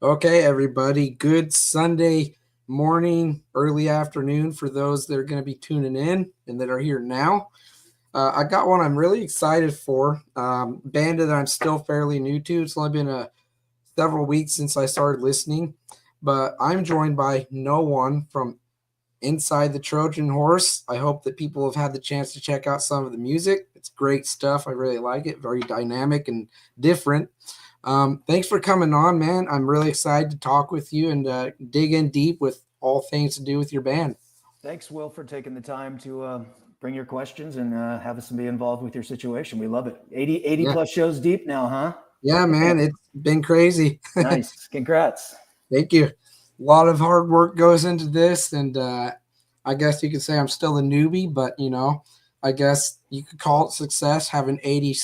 Okay, everybody. Good Sunday morning, early afternoon for those that are going to be tuning in and that are here now. I got one I'm really excited for. Band that I'm still fairly new to. It's only been several weeks since I started listening, but I'm joined by no one from Inside the Trojan Horse. I hope that people have had the chance to check out some of the music. It's great stuff. I really like it. Very dynamic and different. Thanks for coming on, man. I'm really excited to talk with you and dig in deep with all things to do with your band. Thanks, Will, for taking the time to bring your questions and have us be involved with your situation. We love it. 80 Yeah, plus shows deep now, huh? yeah, man. It's been crazy. Nice. Congrats. Thank you. A lot of hard work goes into this, and I guess you could say I'm still a newbie, but I guess you could call it success having 80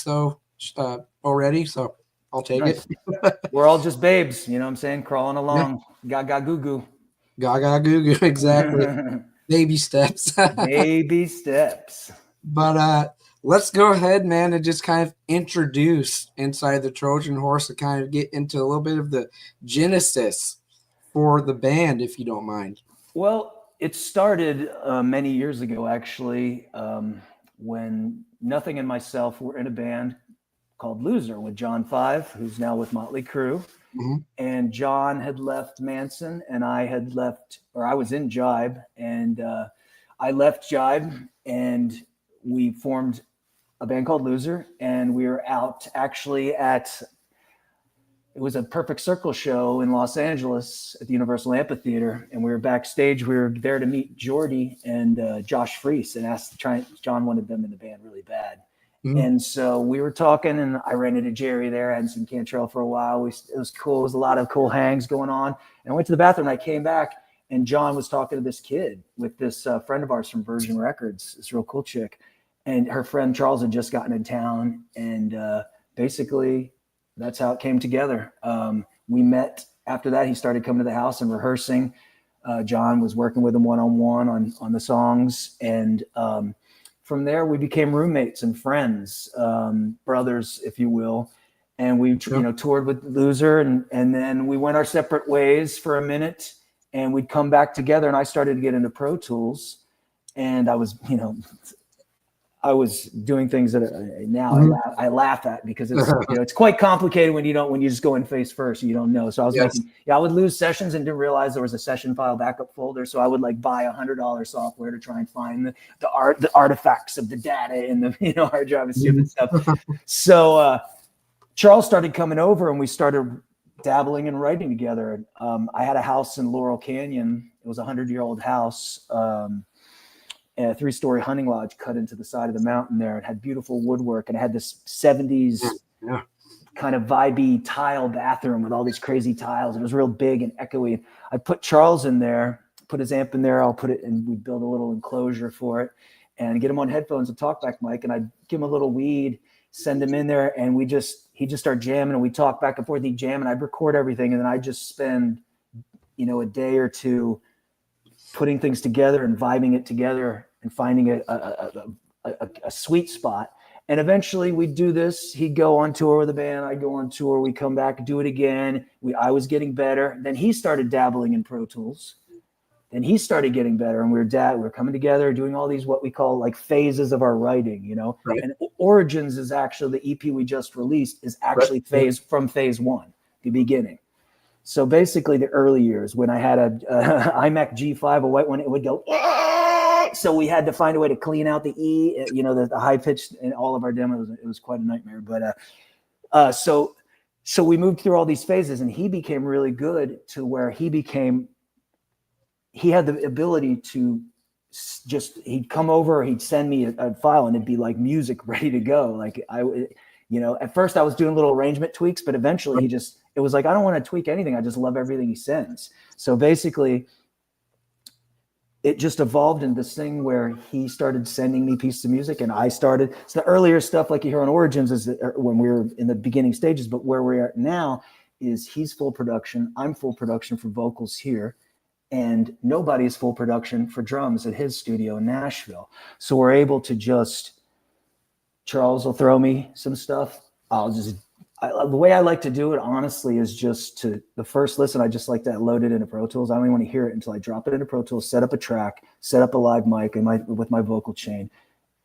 already. So I'll take it. Nice. We're all just babes, you know what I'm saying? Crawling Yeah, along. Gaga goo goo. gaga goo goo, exactly. Baby steps. Baby steps. But let's go ahead, man, and just kind of introduce Inside the Trojan Horse to kind of get into a little bit of the genesis for the band, if you don't mind. Well, it started many years ago, actually, when Nothing and myself were in a band called Loser with John Five, who's now with Motley Crue. Hmm. And John had left Manson, and I had left, or I was in Jibe, and I left Jibe, and we formed a band called Loser, and we were out actually at it was a Perfect Circle show in Los Angeles at the Universal Amphitheater, and we were backstage. We were there to meet Jordy and Josh Freese, and asked to try. John wanted them in the band really bad, Hmm. and so we were talking, and I ran into Jerry there. I hadn't seen Cantrell for a while. It was cool. It was a lot of cool hangs going on. And I went to the bathroom, and I came back, and John was talking to this kid with this friend of ours from Virgin Records, this real cool chick, and her friend Charles had just gotten in town, and basically that's how it came together. We met after that. He started coming to the house and rehearsing. John was working with him one-on-one on the songs, and from there we became roommates and friends, brothers, if you will. And we Yeah. toured with Loser, and then we went our separate ways for a minute, and we'd come back together. And I started to get into Pro Tools, and I was doing things that now Mhm. I laugh at, because it's quite complicated when you just go in face first, you don't know. So I was Yes. I would lose sessions and didn't realize there was a session file backup folder. So I would like buy $100 software to try and find the artifacts of the data in the hard drive and stupid Mhm. stuff. So Charles started coming over, and we started dabbling and writing together. I had a house in Laurel Canyon. It was a 100-year-old house. A 3-story hunting lodge cut into the side of the mountain there. It had beautiful woodwork, and it had this 70s Yeah. kind of vibey tile bathroom with all these crazy tiles. It was real big and echoey. I put Charles in there, put his amp in there. I'll put it, and we build a little enclosure for it, and get him on headphones and talkback mic. And I'd give him a little weed, send him in there, and he'd just start jamming, and we talk back and forth. He'd jam, and I'd record everything, and then I'd just spend, a day or two putting things together and vibing it together and finding a sweet spot. And eventually we'd do this. He'd go on tour with the band. I'd go on tour. We come back, do it again. I was getting better. Then he started dabbling in Pro Tools. Then he started getting better, and we were coming together, doing all these what we call like phases of our writing, Right. And Origins is actually the EP we just released, is Right. actually phase one, the beginning. So basically, the early years when I had a iMac G5, a white one, it would go. So we had to find a way to clean out the E, the high pitch in all of our demos. It was quite a nightmare. But so we moved through all these phases, and he became really good to where he had the ability to he'd come over, he'd send me a file, and it'd be like music ready to go. Like at first I was doing little arrangement tweaks, but eventually it was like, I don't want to tweak anything. I just love everything he sends. So basically it just evolved into this thing where he started sending me pieces of music, and I started. So the earlier stuff, like you hear on Origins, is when we were in the beginning stages, but where we are now is he's full production. I'm full production for vocals here, and nobody's full production for drums at his studio in Nashville. So we're able to Charles will throw me some stuff. The way I like to do it, honestly, is just the first listen, I just like to load it into Pro Tools. I don't even want to hear it until I drop it into Pro Tools, set up a track, set up a live mic with my vocal chain,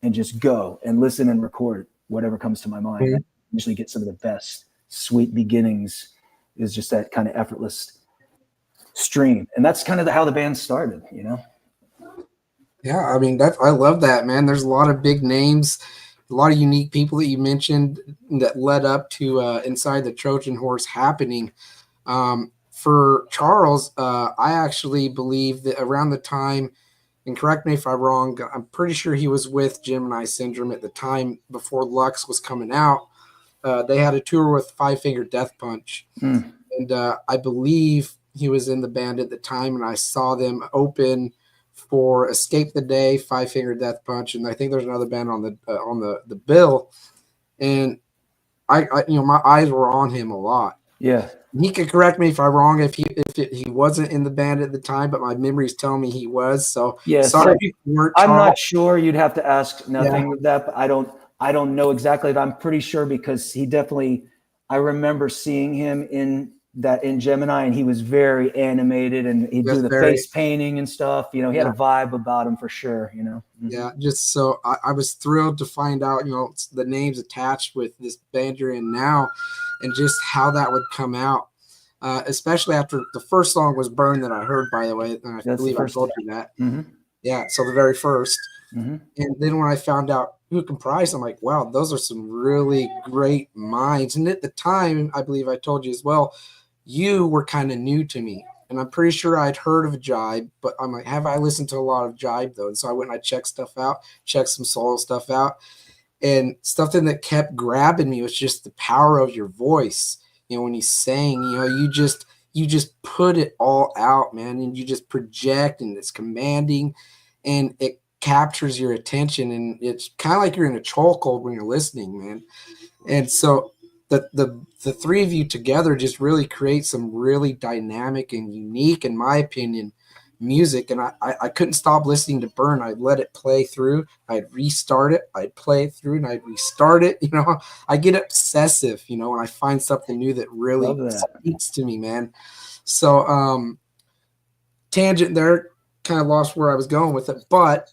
and just go and listen and record whatever comes to my mind. I usually get some of the best sweet beginnings, is just that kind of effortless stream. And that's kind of how the band started, you know? Yeah, I mean, I love that, man. There's a lot of big names, a lot of unique people that you mentioned that led up to Inside the Trojan Horse happening. For Charles, I actually believe that around the time, and correct me if I'm wrong, I'm pretty sure he was with Gemini Syndrome at the time before Lux was coming out. They had a tour with Five Finger Death Punch. And I believe he was in the band at the time, and I saw them open for Escape the Day, Five Finger Death Punch, and I think there's another band on the bill. And I my eyes were on him a lot. Yeah. He could correct me if I'm wrong, if he wasn't in the band at the time, but my memories tell me he was. So sorry if you weren't, I'm Charles. not sure. You'd have to ask nothing of that, but I don't know exactly. But I'm pretty sure, because he definitely, I remember seeing him in Gemini, and he was very animated, and he'd do the face painting and stuff. You know, he had a vibe about him for sure, you know? Yeah, just so I was thrilled to find out, the names attached with this band you're in now, and just how that would come out, especially after the first song was Burn that I heard, by the way. And I believe I told you that. Yeah, so the very first. And then when I found out who comprised, I'm like, wow, those are some really great minds. And at the time, I believe I told you as well, you were kind of new to me. And I'm pretty sure I'd heard of Jibe, but I'm like, have I listened to a lot of Jibe though? And so I went and I checked stuff out, checked some solo stuff out. And something that kept grabbing me was just the power of your voice. When you sang, you just put it all out, man, and you just project, and it's commanding, and it captures your attention, and it's kind of like you're in a chokehold when you're listening, man. And so the three of you together just really create some really dynamic and unique, in my opinion, music. And I couldn't stop listening to Burn. I'd let it play through, I'd restart it, I'd play it through, and I'd restart it. I get obsessive, when I find something new that really speaks to me, man. So tangent there, kind of lost where I was going with it, but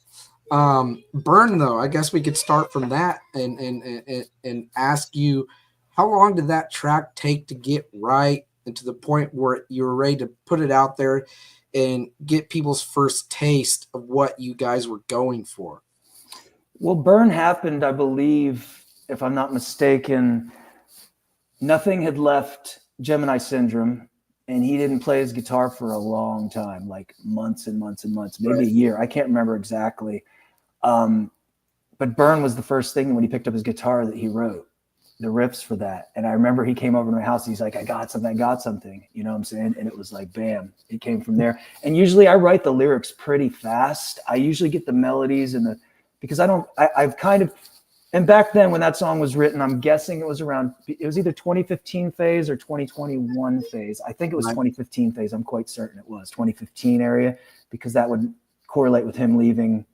Burn though, I guess we could start from that and ask you, how long did that track take to get right, and to the point where you were ready to put it out there and get people's first taste of what you guys were going for? Well, Burn happened, I believe, if I'm not mistaken, nothing had left Gemini Syndrome, and he didn't play his guitar for a long time, like months and months and months, maybe a year. I can't remember exactly. But Burn was the first thing when he picked up his guitar that he wrote the riffs for that. And I remember he came over to my house. He's like, I got something, you know what I'm saying? And it was like, bam, it came from there. And usually I write the lyrics pretty fast. I usually get the melodies because I've kind of, and back then when that song was written, I'm guessing it was either 2015 phase or 2021 phase. I think it was 2015 phase. I'm quite certain it was 2015 area, because that would correlate with him leaving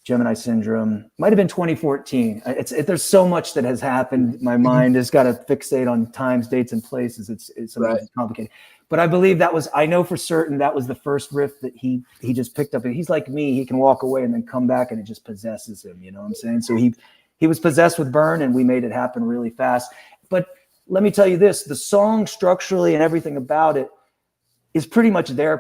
Gemini Syndrome. Might have been 2014. There's so much that has happened. My mind has got to fixate on times, dates, and places. It's sometimes complicated. But I believe I know for certain that was the first riff that he just picked up. And he's like me. He can walk away and then come back, and it just possesses him. You know what I'm saying? So he was possessed with Burn, and we made it happen really fast. But let me tell you this, the song structurally and everything about it is pretty much there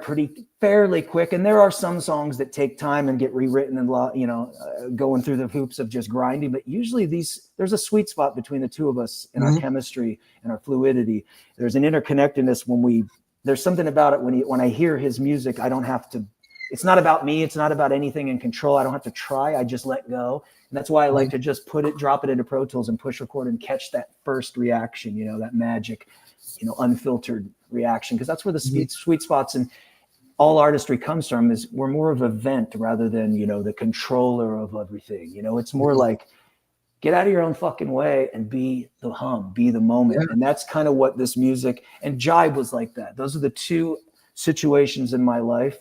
fairly quick. And there are some songs that take time and get rewritten and, going through the hoops of just grinding. But usually there's a sweet spot between the two of us in our chemistry and our fluidity. There's an interconnectedness there's something about it when I hear his music, I don't have to, it's not about me. It's not about anything in control. I don't have to try. I just let go. And that's why I like to just drop it into Pro Tools and push record and catch that first reaction, that magic, unfiltered reaction. Because that's where the sweet spots and all artistry comes from, is we're more of a vent rather than, the controller of everything. It's more like, get out of your own fucking way and be the hum, be the moment. Yeah. And that's kind of what this music, and Jibe was like that. Those are the two situations in my life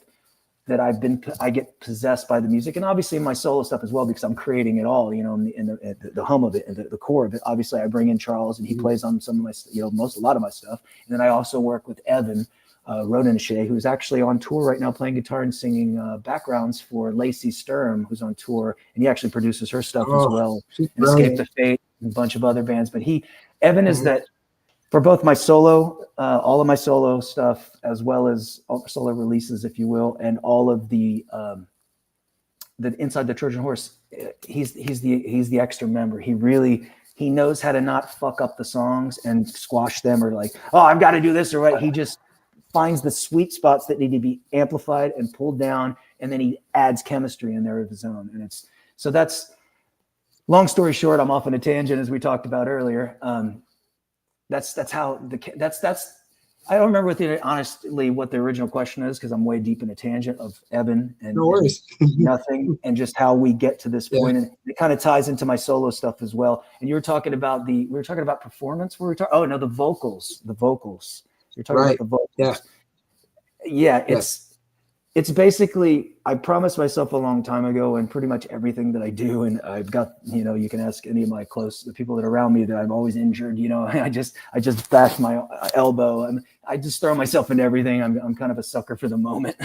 that I get possessed by the music, and obviously my solo stuff as well, because I'm creating it all, in the hum of it and the core of it. Obviously I bring in Charles and he plays on some of my, a lot of my stuff. And then I also work with Evan Rodenshea, who's actually on tour right now playing guitar and singing backgrounds for Lacey Sturm, who's on tour, and he actually produces her stuff as well. And Escape the Fate and a bunch of other bands. But Evan is that for both my solo, all of my solo stuff, as well as solo releases, if you will, and all of the Inside the Trojan Horse, he's the extra member. He knows how to not fuck up the songs and squash them, or like, oh, I've got to do this or what. He just finds the sweet spots that need to be amplified and pulled down, and then he adds chemistry in there of his own. And that's long story short. I'm off on a tangent, as we talked about earlier. That's how I don't remember honestly what the original question is, because I'm way deep in a tangent of Evan and, and nothing, and just how we get to this point. And it kind of ties into my solo stuff as well. And we were talking about performance. The vocals. You're talking about the vocals. Yeah. It's basically, I promised myself a long time ago, and pretty much everything that I do, and I've got, you can ask any of the people that are around me, that I'm always injured. I just bash my elbow, and I just throw myself into everything. I'm kind of a sucker for the moment,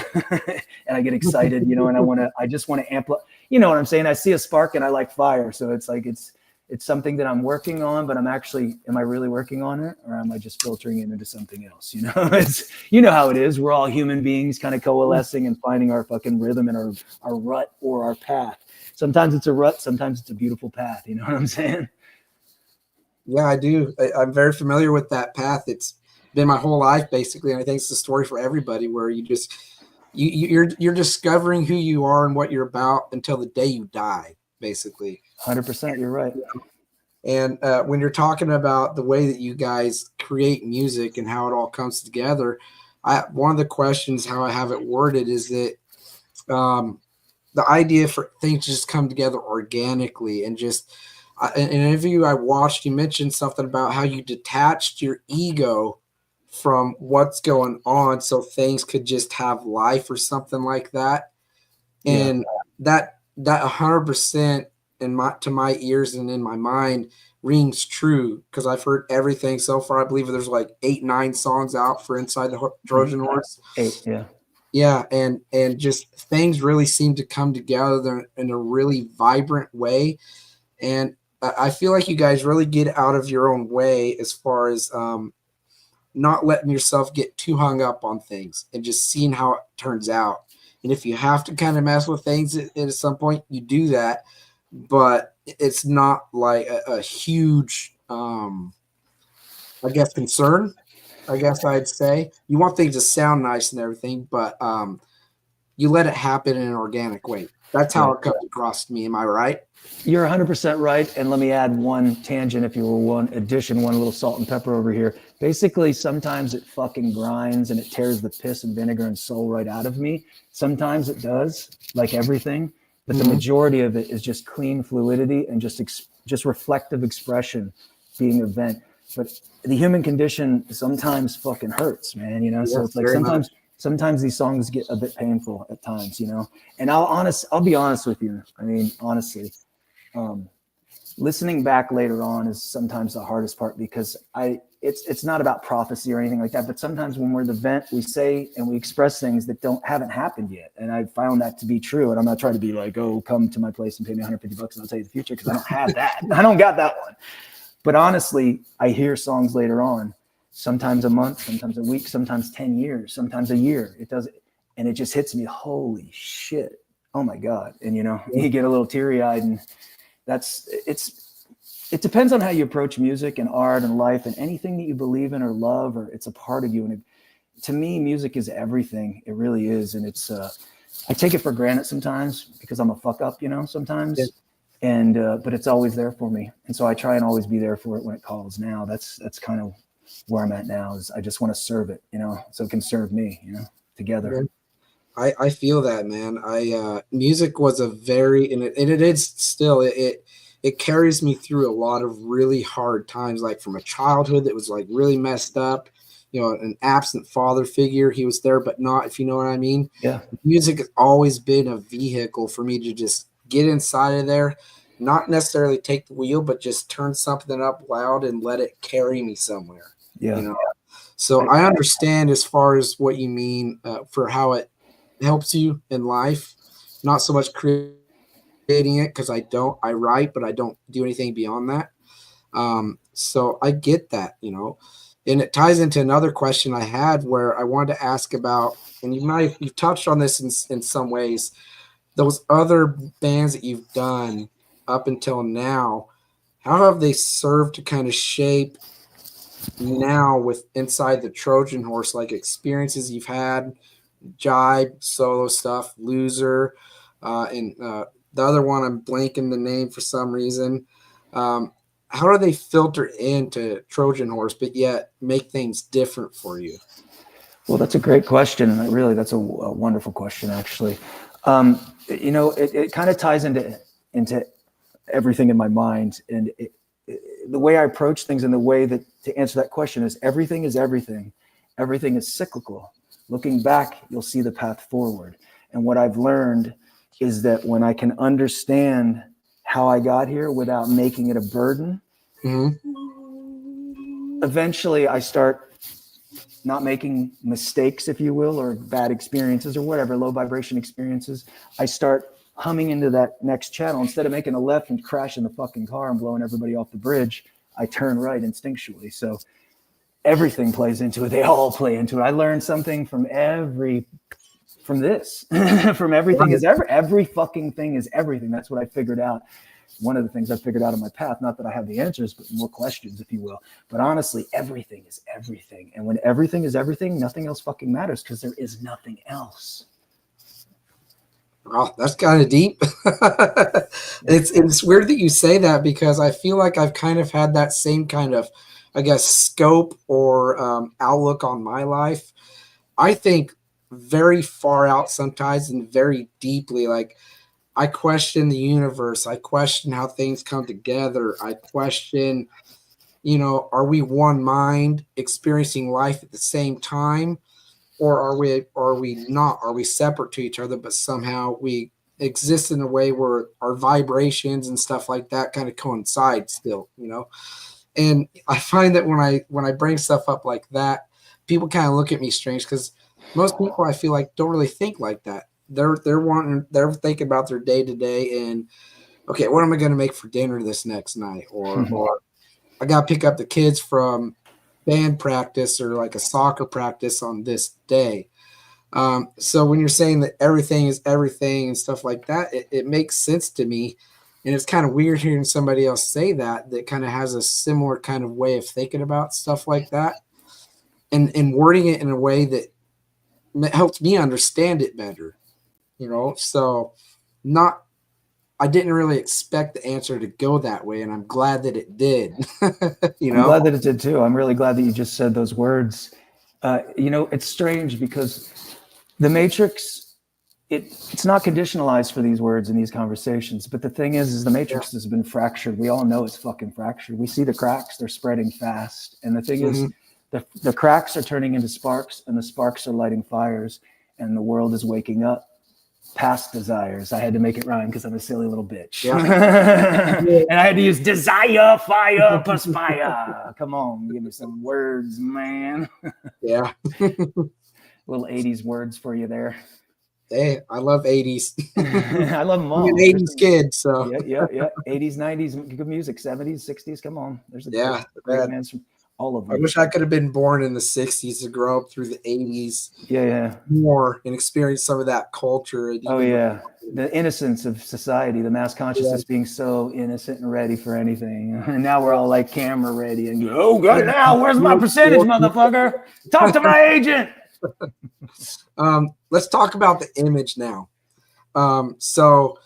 and I get excited, and I just want to amplify. You know what I'm saying? I see a spark and I like fire, so it's like it's something that I'm working on, but am I really working on it, or am I just filtering it into something else? It's, how it is. We're all human beings kind of coalescing and finding our fucking rhythm and our rut or our path. Sometimes it's a rut, sometimes it's a beautiful path. You know what I'm saying? Yeah, I do. I'm very familiar with that path. It's been my whole life, basically. And I think it's the story for everybody, where you're discovering who you are and what you're about until the day you die, basically. 100%, you're right. And when you're talking about the way that you guys create music and how it all comes together, one of the questions, how I have it worded, is that the idea for things to just come together organically, and just in an interview I watched, you mentioned something about how you detached your ego from what's going on so things could just have life or something like that. And that 100% to my ears and in my mind rings true, because I've heard everything so far. I believe there's like 8-9 songs out for Inside the Trojan Horse. 8, and just things really seem to come together in a really vibrant way. And I feel like you guys really get out of your own way as far as not letting yourself get too hung up on things and just seeing how it turns out. And if you have to kind of mess with things at some point, you do that. But it's not like a huge, I guess, concern. I guess I'd say you want things to sound nice and everything, but you let it happen in an organic way. That's how it comes across to me. Am I right? You're 100% right. And let me add one tangent, if you will, one little salt and pepper over here. Basically, sometimes it fucking grinds and it tears the piss and vinegar and soul right out of me. Sometimes it does, like everything. But the majority of it is just clean fluidity and just reflective expression being a vent. But the human condition sometimes fucking hurts, man. So it's like sometimes these songs get a bit painful at times, And I'll be honest with you. I mean, honestly, listening back later on is sometimes the hardest part, because it's not about prophecy or anything like that, but sometimes when we're the vent, we say and we express things that haven't happened yet. And I found that to be true. And I'm not trying to be like, oh, come to my place and pay me $150 and I'll tell you the future, because I don't have that. I don't got that one. But honestly, I hear songs later on, sometimes a month, sometimes a week, sometimes 10 years, sometimes a year. It does. And it just hits me. Holy shit. Oh my God. And you get a little teary eyed, and it depends on how you approach music and art and life and anything that you believe in or love, or it's a part of you. And to me, music is everything. It really is. And it's, I take it for granted sometimes because I'm a fuck up, sometimes. Yeah. And, but it's always there for me. And so I try and always be there for it when it calls now. That's kind of where I'm at now, is I just want to serve it, so it can serve me, together. Yeah. I feel that, man. Music was a very, and it is still, it carries me through a lot of really hard times, like from a childhood that was like really messed up, an absent father figure. He was there, but not, if you know what I mean. Yeah. Music has always been a vehicle for me to just get inside of there, not necessarily take the wheel, but just turn something up loud and let it carry me somewhere. Yeah. So I understand as far as what you mean for how it helps you in life. Not so much creating it, because I write, but I don't do anything beyond that. So I get that, and it ties into another question I had where I wanted to ask about, and you've touched on this in some ways, those other bands that you've done up until now, how have they served to kind of shape now with Inside the Trojan Horse, like experiences you've had, Jibe, solo stuff, Loser, and the other one, I'm blanking the name for some reason. How do they filter into Trojan Horse, but yet make things different for you? Well, that's a great question. And that's a wonderful question, actually. It kind of ties into everything in my mind. And the way I approach things and the way that to answer that question is everything is everything. Everything is cyclical. Looking back, you'll see the path forward. And what I've learned is that when I can understand how I got here without making it a burden, eventually I start not making mistakes, if you will, or bad experiences or whatever, low vibration experiences. I start humming into that next channel. Instead of making a left and crashing the fucking car and blowing everybody off the bridge, I turn right instinctually. So everything plays into it. They all play into it. I learned something from this, from everything is every fucking thing is everything. That's what I figured out. One of the things I figured out on my path, not that I have the answers, but more questions, if you will. But honestly, everything is everything. And when everything is everything, nothing else fucking matters because there is nothing else. Oh, that's kind of deep. It's weird that you say that because I feel like I've kind of had that same kind of, I guess, scope or outlook on my life. I think very far out sometimes and very deeply. Like, I question the universe. I question how things come together. I question, are we one mind experiencing life at the same time? Or are we not? Are we separate to each other, but somehow we exist in a way where our vibrations and stuff like that kind of coincide still, And I find that when I bring stuff up like that, people kind of look at me strange because most people I feel like don't really think like that. They're thinking about their day to day and okay, what am I going to make for dinner this next night, or I got to pick up the kids from band practice or like a soccer practice on this day. So when you're saying that everything is everything and stuff like that, it makes sense to me. And it's kind of weird hearing somebody else say that kind of has a similar kind of way of thinking about stuff like that and wording it in a way that helps me understand it better, so I didn't really expect the answer to go that way, and I'm glad that it did. I'm glad that it did too. I'm really glad that you just said those words. It's strange because the Matrix, it's not conditionalized for these words in these conversations. But the thing is the Matrix has been fractured. We all know it's fucking fractured. We see the cracks, they're spreading fast. And the thing is, the cracks are turning into sparks, and the sparks are lighting fires, and the world is waking up. Past desires. I had to make it rhyme because I'm a silly little bitch. Yeah. And I had to use desire, fire, perspire. Come on, give me some words, man. Yeah. Little 80s words for you there. Hey, I love 80s. I love them all. I'm an 80s kid, so. Yeah. 80s, 90s, good music, 70s, 60s. Come on. There's a great bands from all of them. I wish I could have been born in the 60s to grow up through the 80s. Yeah. More and experience some of that culture. Oh, yeah. The innocence of society, the mass consciousness being so innocent and ready for anything. And now we're all like camera ready and oh, good now, where's my percentage, motherfucker? Talk to my agent. Let's talk about the image now. So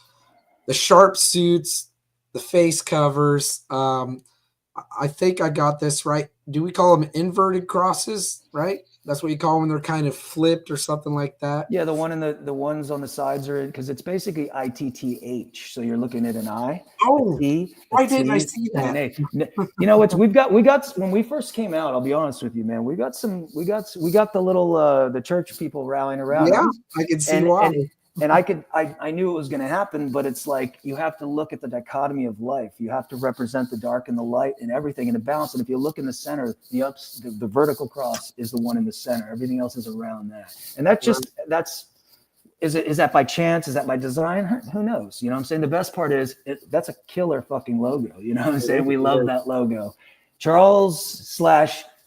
the sharp suits, the face covers, I think I got this right. Do we call them inverted crosses, right? That's what you call them when they're kind of flipped or something like that. Yeah, the one in the ones on the sides are because it's basically ITTH. So you're looking at an I, a Oh, T, a why didn't I T, see and an that? A. You know what? We got when we first came out. I'll be honest with you, man. We got the little the church people rallying around. Yeah, I can see and why. and I knew it was going to happen, but it's like you have to look at the dichotomy of life. You have to represent the dark and the light and everything in a balance. And if you look in the center, the vertical cross is the one in the center. Everything else is around that. And is that by chance? Is that by design? Who knows? You know what I'm saying? The best part is that's a killer fucking logo. You know what I'm saying? We love that logo. Charles /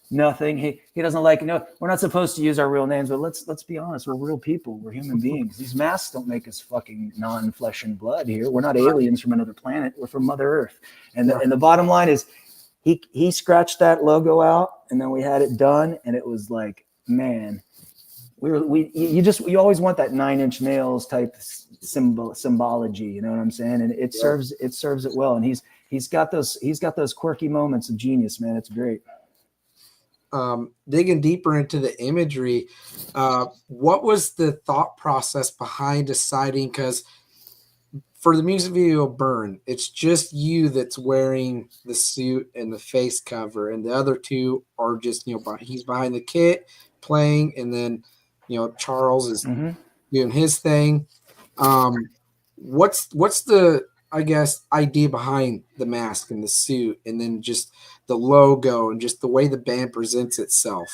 nothing. He doesn't like, no, we're not supposed to use our real names, but let's be honest. We're real people. We're human beings. These masks don't make us fucking non-flesh and blood here. We're not aliens from another planet. We're from Mother Earth. And the bottom line is he scratched that logo out, and then we had it done, and it was like, man, you always want that 9-inch nails type symbology, you know what I'm saying? And it serves it well. And he's got those quirky moments of genius, man. It's great. Digging deeper into the imagery, what was the thought process behind deciding? Because for the music video Burn, it's just you that's wearing the suit and the face cover, and the other two are just, he's behind the kit playing, and then Charles is doing his thing. What's the, I guess, idea behind the mask and the suit, and then just the logo and just the way the band presents itself?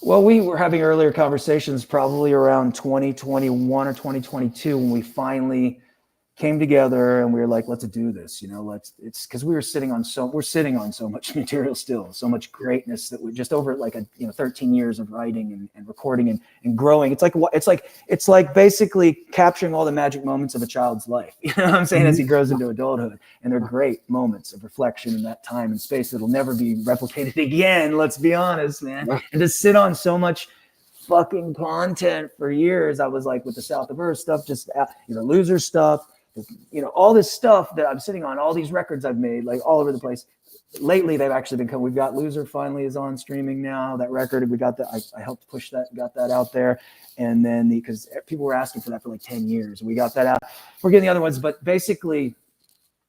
Well, we were having earlier conversations probably around 2021 or 2022 when we finally came together and we were like, let's do this, it's because we're sitting on so much material still, so much greatness that we just over like 13 years of writing and recording and growing. It's like basically capturing all the magic moments of a child's life. You know what I'm saying? As he grows into adulthood, and they're great moments of reflection in that time and space that'll never be replicated again. Let's be honest, man. And to sit on so much fucking content for years, I was like, with the South of Earth stuff, just Loser stuff, all this stuff that I'm sitting on, all these records I've made, like all over the place. Lately, they've actually been we've got Loser finally is on streaming now. That record, we got that. I helped push that, got that out there. And then because people were asking for that for like 10 years, we got that out. We're getting the other ones, but basically,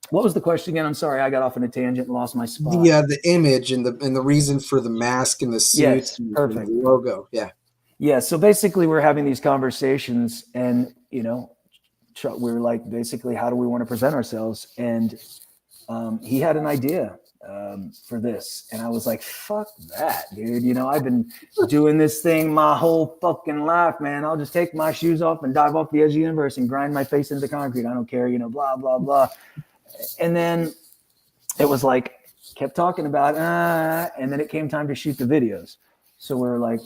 what was the question again? I'm sorry, I got off on a tangent and lost my spot. Yeah, the image and the reason for the mask and the suit. Yes, perfect. And the logo. Yeah. So basically, we're having these conversations, and we were like, basically, how do we want to present ourselves? And he had an idea for this, and I was like, fuck that, dude. I've been doing this thing my whole fucking life, man. I'll just take my shoes off and dive off the edge of the universe and grind my face into the concrete. I don't care, blah blah blah. And then it was like, kept talking about and then it came time to shoot the videos. So we're like,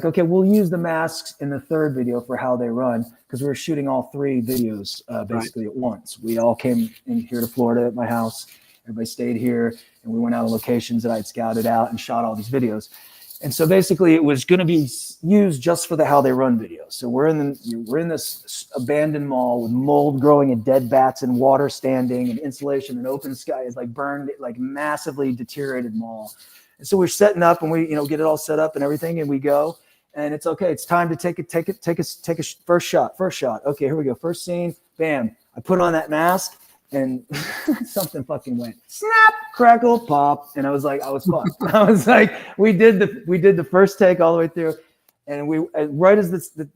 okay, we'll use the masks in the third video for how they run, because we were shooting all 3 videos basically at once. We all came in here to Florida at my house. Everybody stayed here, and we went out on locations that I'd scouted out and shot all these videos. And so basically, it was going to be used just for the how they run video. So we're in this abandoned mall with mold growing and dead bats and water standing and insulation and open sky. It's like burned, like massively deteriorated mall. And so we're setting up, and we get it all set up and everything, and we go, and it's okay. It's time to take a first shot. Okay, here we go. First scene, bam. I put on that mask, and something fucking went snap, crackle, pop, and I was fucked. I was like, we did the first take all the way through, and we right as the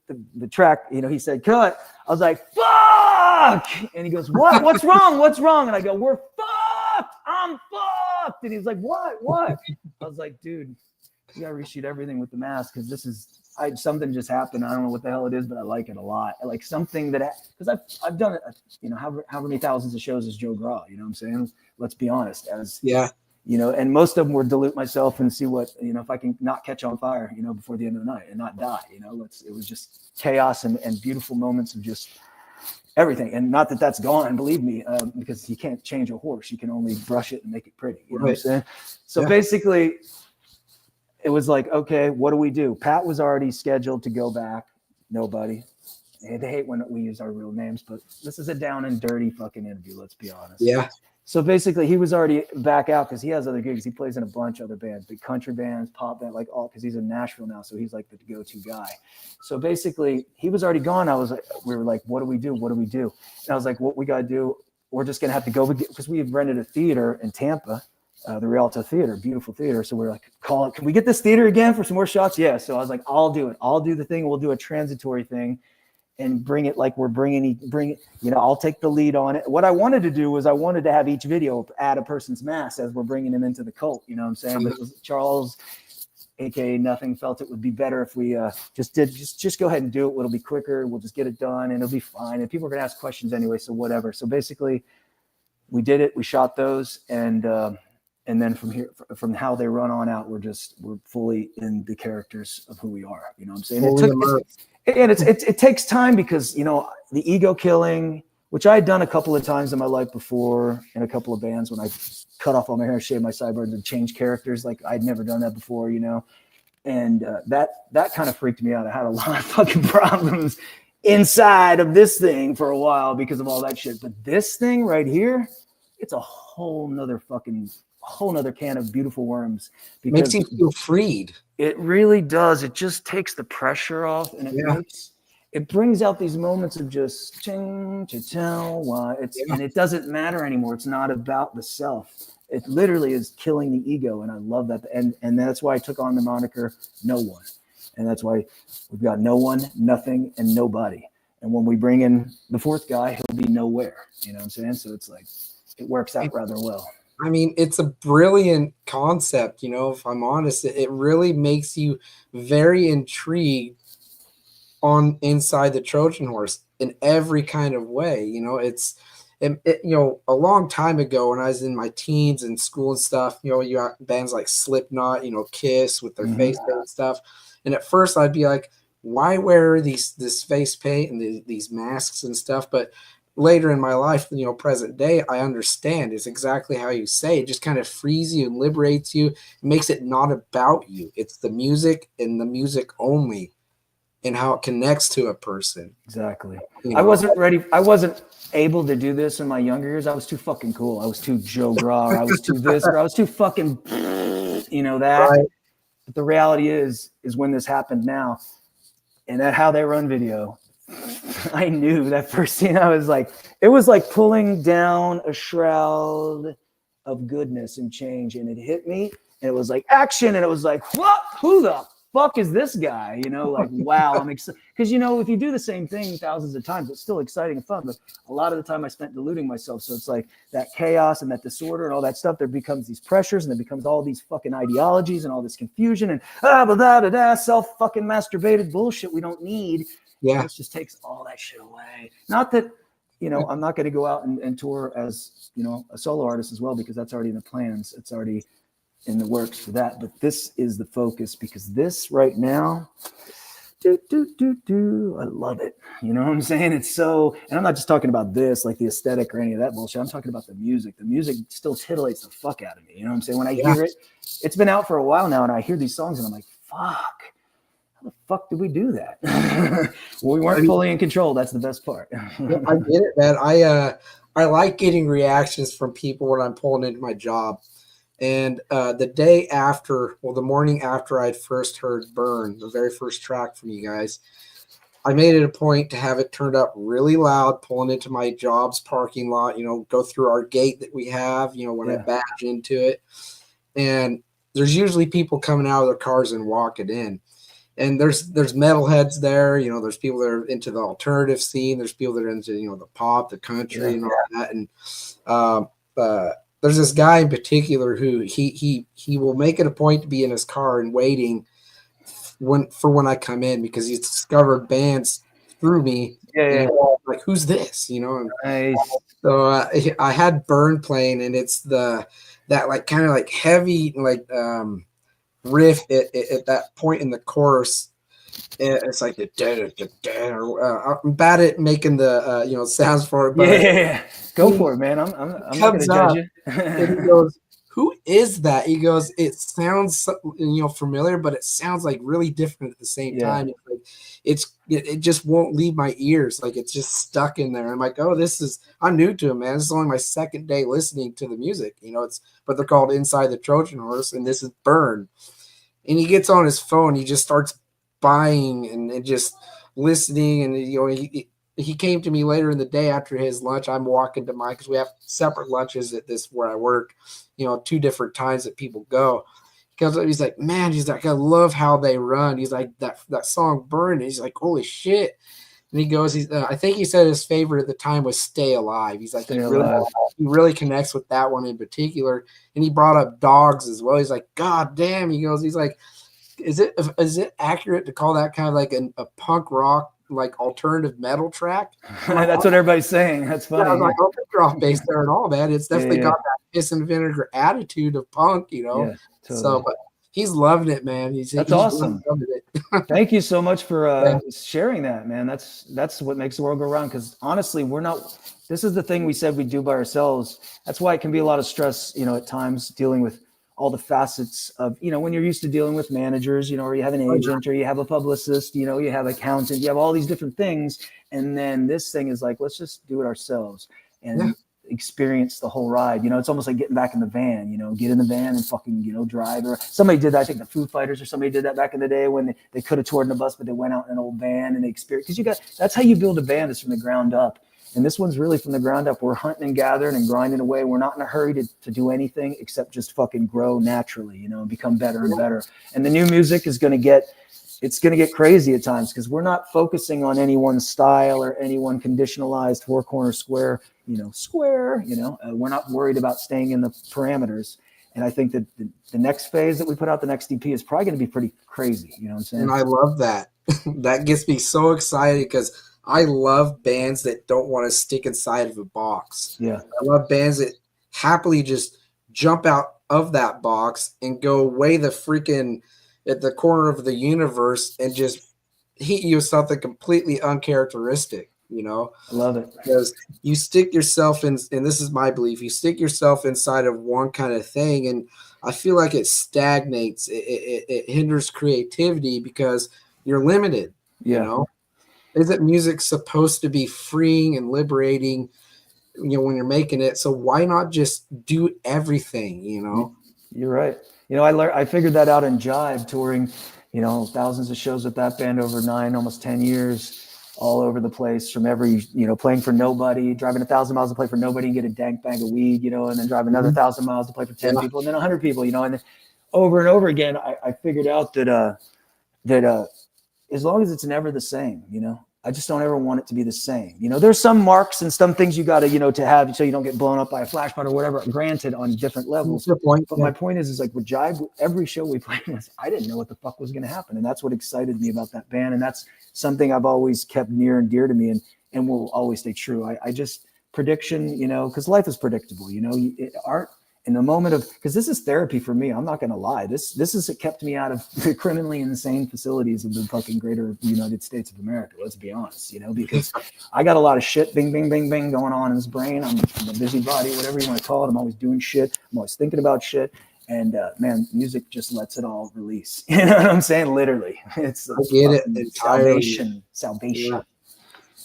track, he said cut. I was like, fuck, and he goes, what's wrong? And I go, we're fucked. I'm fucked. And he's like, what? I was like, dude, you gotta reshoot everything with the mask, because this is something just happened. I don't know what the hell it is, but I like it a lot. I like something that, because I've done it, however many thousands of shows as Joe Graw, you know what I'm saying? Let's be honest, and most of them were dilute myself and see what, if I can not catch on fire, before the end of the night and not die, it was just chaos and beautiful moments of just everything. And not that that's gone, believe me, because you can't change a horse. You can only brush it and make it pretty. You know what I'm saying? So basically, it was like, okay, what do we do? Pat was already scheduled to go back. Nobody. They hate when we use our real names, but this is a down and dirty fucking interview. Let's be honest. Yeah. So basically, he was already back out because he has other gigs. He plays in a bunch of other bands, big country bands, pop band, like all, because he's in Nashville now. So he's like the go-to guy. So basically, he was already gone. We were like, what do we do? What do we do? And I was like, what we got to do, we're just going to have to go, because we had rented a theater in Tampa, the Rialto Theater, beautiful theater. So we're like, can we get this theater again for some more shots? Yeah. So I was like, I'll do it. I'll do the thing. We'll do a transitory thing and bring it like we're bring it, I'll take the lead on it. What I wanted to do was I wanted to have each video add a person's mask as we're bringing him into the cult, you know what I'm saying? But it was Charles, AKA Nothing, felt it would be better if we just go ahead and do it. It'll be quicker. We'll just get it done and it'll be fine. And people are going to ask questions anyway. So whatever. So basically we did it. We shot those. And then from how they run on out, we're fully in the characters of who we are. You know what I'm saying? It takes time because, the ego killing, which I had done a couple of times in my life before in a couple of bands when I cut off all my hair, shaved my sideburns and changed characters. Like I'd never done that before, and that kind of freaked me out. I had a lot of fucking problems inside of this thing for a while because of all that shit. But this thing right here, it's a whole nother can of beautiful worms. Makes you feel freed. It really does. It just takes the pressure off, and it brings out these moments of just ching to tell why and it doesn't matter anymore. It's not about the self. It literally is killing the ego, and I love that. And that's why I took on the moniker No One, and that's why we've got no one, nothing, and nobody. And when we bring in the fourth guy, he'll be nowhere. You know what I'm saying? So it's like it works out rather well. I mean, it's a brilliant concept, if I'm honest. It really makes you very intrigued on Inside the Trojan Horse in every kind of way. A long time ago when I was in my teens in school and stuff, you got bands like Slipknot, Kiss with their face paint stuff. And at first I'd be like, why wear this face paint and these masks and stuff? But later in my life, present day, I understand. It's exactly how you say. It just kind of frees you and liberates you. It makes it not about you. It's the music and the music only and how it connects to a person. Exactly. I wasn't ready. I wasn't able to do this in my younger years. I was too fucking cool. I was too Joe Gra. I was too this, or I was too fucking, that. Right. But the reality is when this happened now, and that How They Run video, I knew that first scene. I was like, it was like pulling down a shroud of goodness and change, and it hit me, and it was like action, and it was like, what? Who the fuck is this guy? Like, wow, I'm excited. Because, if you do the same thing thousands of times, it's still exciting and fun. But a lot of the time I spent deluding myself. So it's like that chaos and that disorder and all that stuff, there becomes these pressures and there becomes all these fucking ideologies and all this confusion and self fucking masturbated bullshit we don't need. Yeah. It just takes all that shit away. Not that, I'm not going to go out and tour as, a solo artist as well, because that's already in the plans. It's already in the works for that. But this is the focus, because this right now, I love it. You know what I'm saying? It's so, and I'm not just talking about this, like the aesthetic or any of that bullshit. I'm talking about the music. The music still tittillates the fuck out of me. You know what I'm saying? When I hear it, it's been out for a while now, and I hear these songs and I'm like, fuck. The fuck did we do that? Well, we weren't fully in control. That's the best part. I get it, man. I like getting reactions from people when I'm pulling into my job. And the morning after I'd first heard Burn, the very first track from you guys, I made it a point to have it turned up really loud, pulling into my job's parking lot, go through our gate that we have, when I badge into it. And there's usually people coming out of their cars and walking in. And there's metalheads there, there's people that are into the alternative scene. There's people that are into, the pop, the country and all that. And there's this guy in particular who he will make it a point to be in his car and waiting when I come in, because he's discovered bands through me. Yeah. Like, who's this? Nice. So I had Burn playing, and it's that like kind of like heavy like riff at that point in the chorus. It's like I'm bad at making the so for it, but go for it, man. I'm not gonna judge you. And he goes, who is that? He goes, it sounds familiar, but it sounds like really different at the same time. It's like, it just won't leave my ears. Like it's just stuck in there. I'm like, oh, I'm new to it, man. This is only my second day listening to the music. But they're called Inside the Trojan Horse, and this is Burn. And he gets on his phone, he just starts buying and just listening, and he came to me later in the day after his lunch. I'm walking to mine because we have separate lunches at this where I work, 2 different times that people go. He comes up, he's like, man, he's like, I love how they run. He's like, that song Burn. And he's like, holy shit. And he goes, I think he said his favorite at the time was Stay Alive. He's like, he really connects with that one in particular. And he brought up Dogs as well. He's like, God damn. He's like, is it accurate to call that kind of like a punk rock, like alternative metal track? That's what everybody's saying. That's funny. Yeah, I was like, oh, they're off base there at all, man. It's definitely got that piss and vinegar attitude of punk, Yeah, totally. So, but he's loving it, man. He's awesome. Really it. Thank you so much for sharing that, man. That's what makes the world go round. Because honestly, this is the thing we said we do by ourselves. That's why it can be a lot of stress, at times dealing with all the facets of, when you're used to dealing with managers, or you have an agent or you have a publicist, you have an accountant, you have all these different things. And then this thing is like, let's just do it ourselves and experience the whole ride. It's almost like getting back in the van, get in the van and fucking, drive. Or somebody did that. I think the Foo Fighters or somebody did that back in the day when they could have toured in a bus, but they went out in an old van and they experienced, because that's how you build a band, is from the ground up. And this one's really from the ground up. We're hunting and gathering and grinding away. We're not in a hurry to do anything except just fucking grow naturally, and become better and better. And the new music is going to get crazy at times, because we're not focusing on any one style or any one conditionalized 4-corner square, we're not worried about staying in the parameters. And I think that the next phase that we put out, the next EP, is probably going to be pretty crazy. You know what I'm saying? And I love that. That gets me so excited, because I love bands that don't want to stick inside of a box. Yeah. I love bands that happily just jump out of that box and go way the freaking at the corner of the universe and just hit you with something completely uncharacteristic, I love it. Because you stick yourself in, and this is my belief, you stick yourself inside of one kind of thing, and I feel like it stagnates. It hinders creativity because you're limited, Isn't music supposed to be freeing and liberating, when you're making it? So why not just do everything, You're right. I figured that out in Jive, touring, thousands of shows with that band over 9, almost 10 years, all over the place, from every, playing for nobody, driving 1,000 miles to play for nobody and get a dank bag of weed, and then drive another 1,000 miles to play for 10 people and then 100 people, and then over and over again, I figured out that as long as it's never the same, I just don't ever want it to be the same. There's some marks and some things you got to, to have so you don't get blown up by a flashpoint or whatever, granted, on different levels. Point. But my point is like with Jive, every show we played with, I didn't know what the fuck was going to happen. And that's what excited me about that band. And that's something I've always kept near and dear to me and will always stay true. I just, prediction, because life is predictable, art. In the moment of, because this is therapy for me, I'm not going to lie. This has kept me out of the criminally insane facilities of the fucking greater United States of America. Let's be honest, because I got a lot of shit, bing, bing, bing, bing, going on in this brain. I'm a busybody, whatever you want to call it. I'm always doing shit. I'm always thinking about shit. And man, music just lets it all release. You know what I'm saying? Literally, it's I get it entirely. Salvation.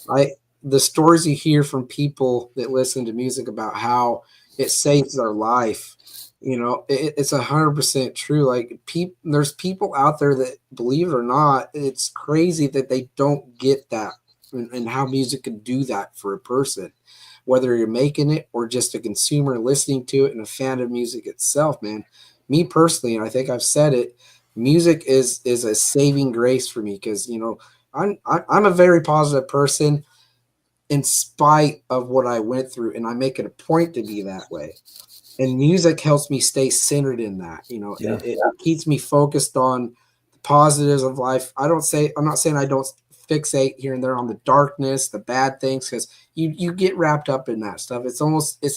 Yeah. The stories you hear from people that listen to music about how it saves their life, it's 100% true. Like there's people out there that, believe it or not, it's crazy that they don't get that and how music can do that for a person, whether you're making it or just a consumer listening to it and a fan of music itself, man. Me personally, and I think I've said it, music is a saving grace for me, because, I'm a very positive person in spite of what I went through, and I make it a point to be that way. And music helps me stay centered in that. It keeps me focused on the positives of life. I'm not saying I don't fixate here and there on the darkness, the bad things, because you get wrapped up in that stuff. It's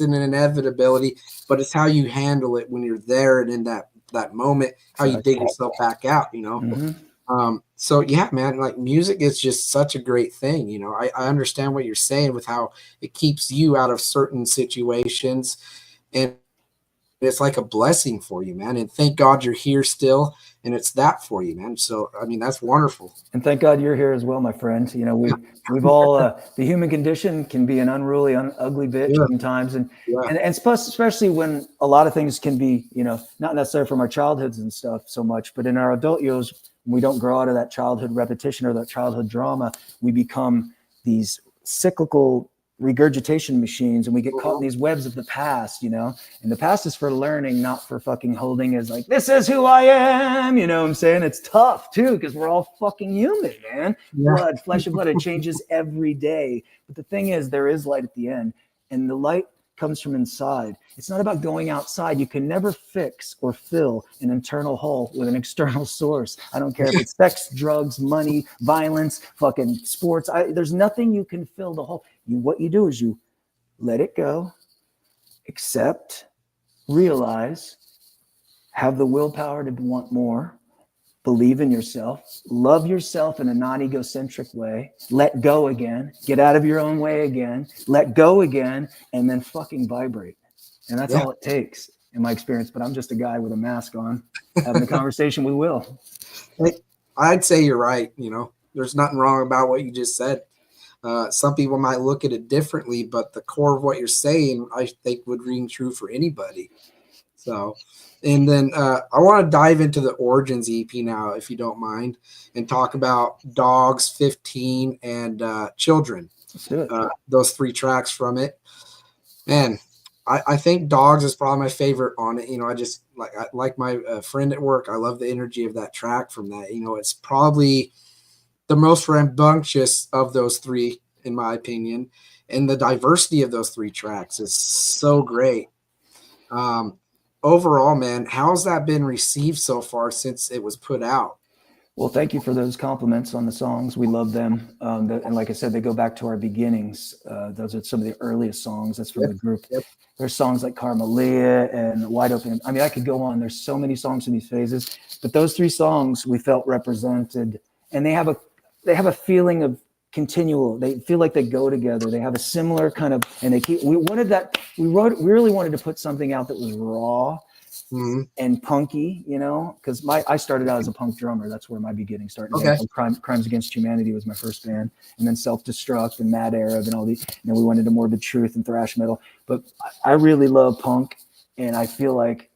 an inevitability, but it's how you handle it when you're there and in that moment, how you dig yourself back out, Mm-hmm. So yeah, man, like music is just such a great thing. I understand what you're saying with how it keeps you out of certain situations, and it's like a blessing for you, man. And thank God you're here still. and it's that for you, man. So I mean, that's wonderful. And thank God you're here as well, my friend. You know, we've all the human condition can be an unruly, ugly bitch Yeah. sometimes, and Yeah. and plus, especially when a lot of things can be, you know, not necessarily from our childhoods and stuff so much, but in our adult years, when we don't grow out of that childhood repetition or that childhood drama, we become these cyclical regurgitation machines, and we get caught in these webs of the past, you know. And the past is for learning, not for fucking holding as like, this is who I am, you know what I'm saying? It's tough too, because we're all fucking human, man. Yeah. Blood, flesh and blood, it changes every day. But the thing is, there is light at the end, and the light comes from inside. It's not about going outside. You can never fix or fill an internal hole with an external source. I don't care if it's sex, drugs, money, violence, fucking sports. There's nothing you can fill the hole. What you do is you let it go, accept, realize, have the willpower to want more, believe in yourself, love yourself in a non-egocentric way, let go again, get out of your own way again, let go again, and then fucking vibrate. And that's all it takes in my experience. But I'm just a guy with a mask on having a conversation with Will. I'd say you're right. You know, there's nothing wrong about what you just said. Some people might look at it differently, but the core of what you're saying, I think, would ring true for anybody. So, and then I want to dive into the Origins EP now, if you don't mind, and talk about Dogs, 15, and Children. Let's do it. Those 3 tracks from it. Man, I think Dogs is probably my favorite on it. You know, I like my friend at work. I love the energy of that track from that. You know, it's probably the most rambunctious of those 3, in my opinion. And the diversity of those 3 tracks is so great. Overall, man, how's that been received so far since it was put out? Well, thank you for those compliments on the songs. We love them. And like I said, they go back to our beginnings. Those are some of the earliest songs. That's from the group. Yep. There's songs like Carmelia and Wide Open. I mean, I could go on. There's so many songs in these phases, but those 3 songs we felt represented, and they have a feeling of continual. They feel like they go together. They have a similar kind of, and they keep. We really wanted to put something out that was raw. Mm-hmm. And punky, you know, because I started out as a punk drummer. That's where my beginning started. Okay. Crimes Against Humanity was my first band, and then Self Destruct and Mad Arab and all these. And then we went into Morbid Truth and thrash metal. But I really love punk, and I feel like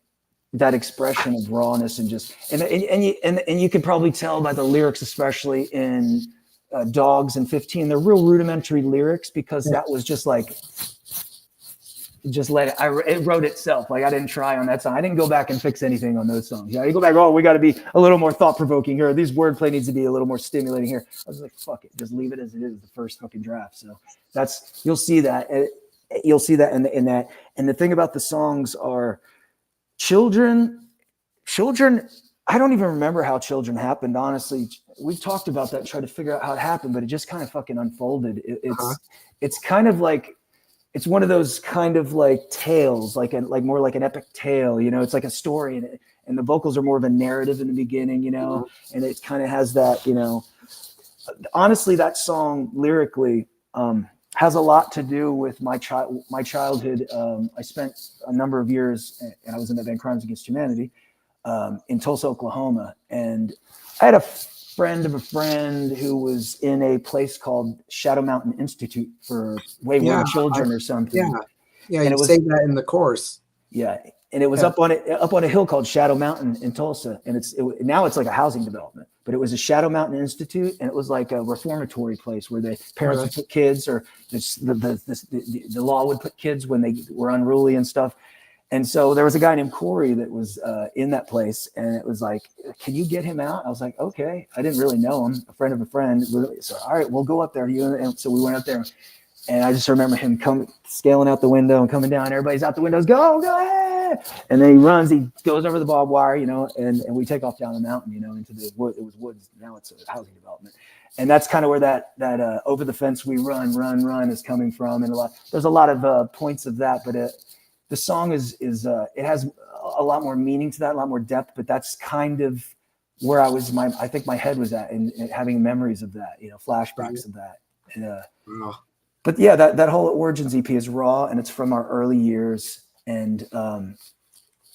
that expression of rawness and just and you can probably tell by the lyrics, especially in Dogs and 15. They're real rudimentary lyrics because that was just like. Just let it. It wrote itself. Like I didn't try on that song. I didn't go back and fix anything on those songs. Yeah, you go back. Oh, we got to be a little more thought provoking here. This wordplay needs to be a little more stimulating here. I was like, fuck it, just leave it as it is. The first fucking draft. So you'll see that. You'll see that in that. And the thing about the songs are children. I don't even remember how Children happened. Honestly, we talked about that, tried to figure out how it happened, but it just kind of fucking unfolded. It's kind of like. It's one of those kind of like tales, like more like an epic tale, you know. It's like a story, and the vocals are more of a narrative in the beginning, you know. And it kind of has that, you know. Honestly, that song lyrically has a lot to do with my childhood. I spent a number of years, and I was in the band Crimes Against Humanity in Tulsa, Oklahoma, and I had a friend of a friend who was in a place called Shadow Mountain Institute for wayward children or something. Yeah, you say that in the chorus. Yeah, and it was up on a hill called Shadow Mountain in Tulsa, and now it's like a housing development. But it was a Shadow Mountain Institute, and it was like a reformatory place where the parents would put kids, or the law would put kids when they were unruly and stuff. And so there was a guy named Corey that was in that place, and it was like, can you get him out? I was like, okay. I didn't really know him, a friend of a friend. So, all right, we'll go up there. And so we went up there, and I just remember him scaling out the window and coming down. Everybody's out the windows, go ahead. And then he goes over the barbed wire, you know, and we take off down the mountain, you know, into the wood. It was woods. Now it's a housing development. And that's kind of where that over the fence we run is coming from. And there's a lot of points of that, but the song it has a lot more meaning to that, a lot more depth, but that's kind of where I think my head was at, and having memories of that, you know, flashbacks of that. And, but yeah, that whole Origins EP is raw, and it's from our early years. And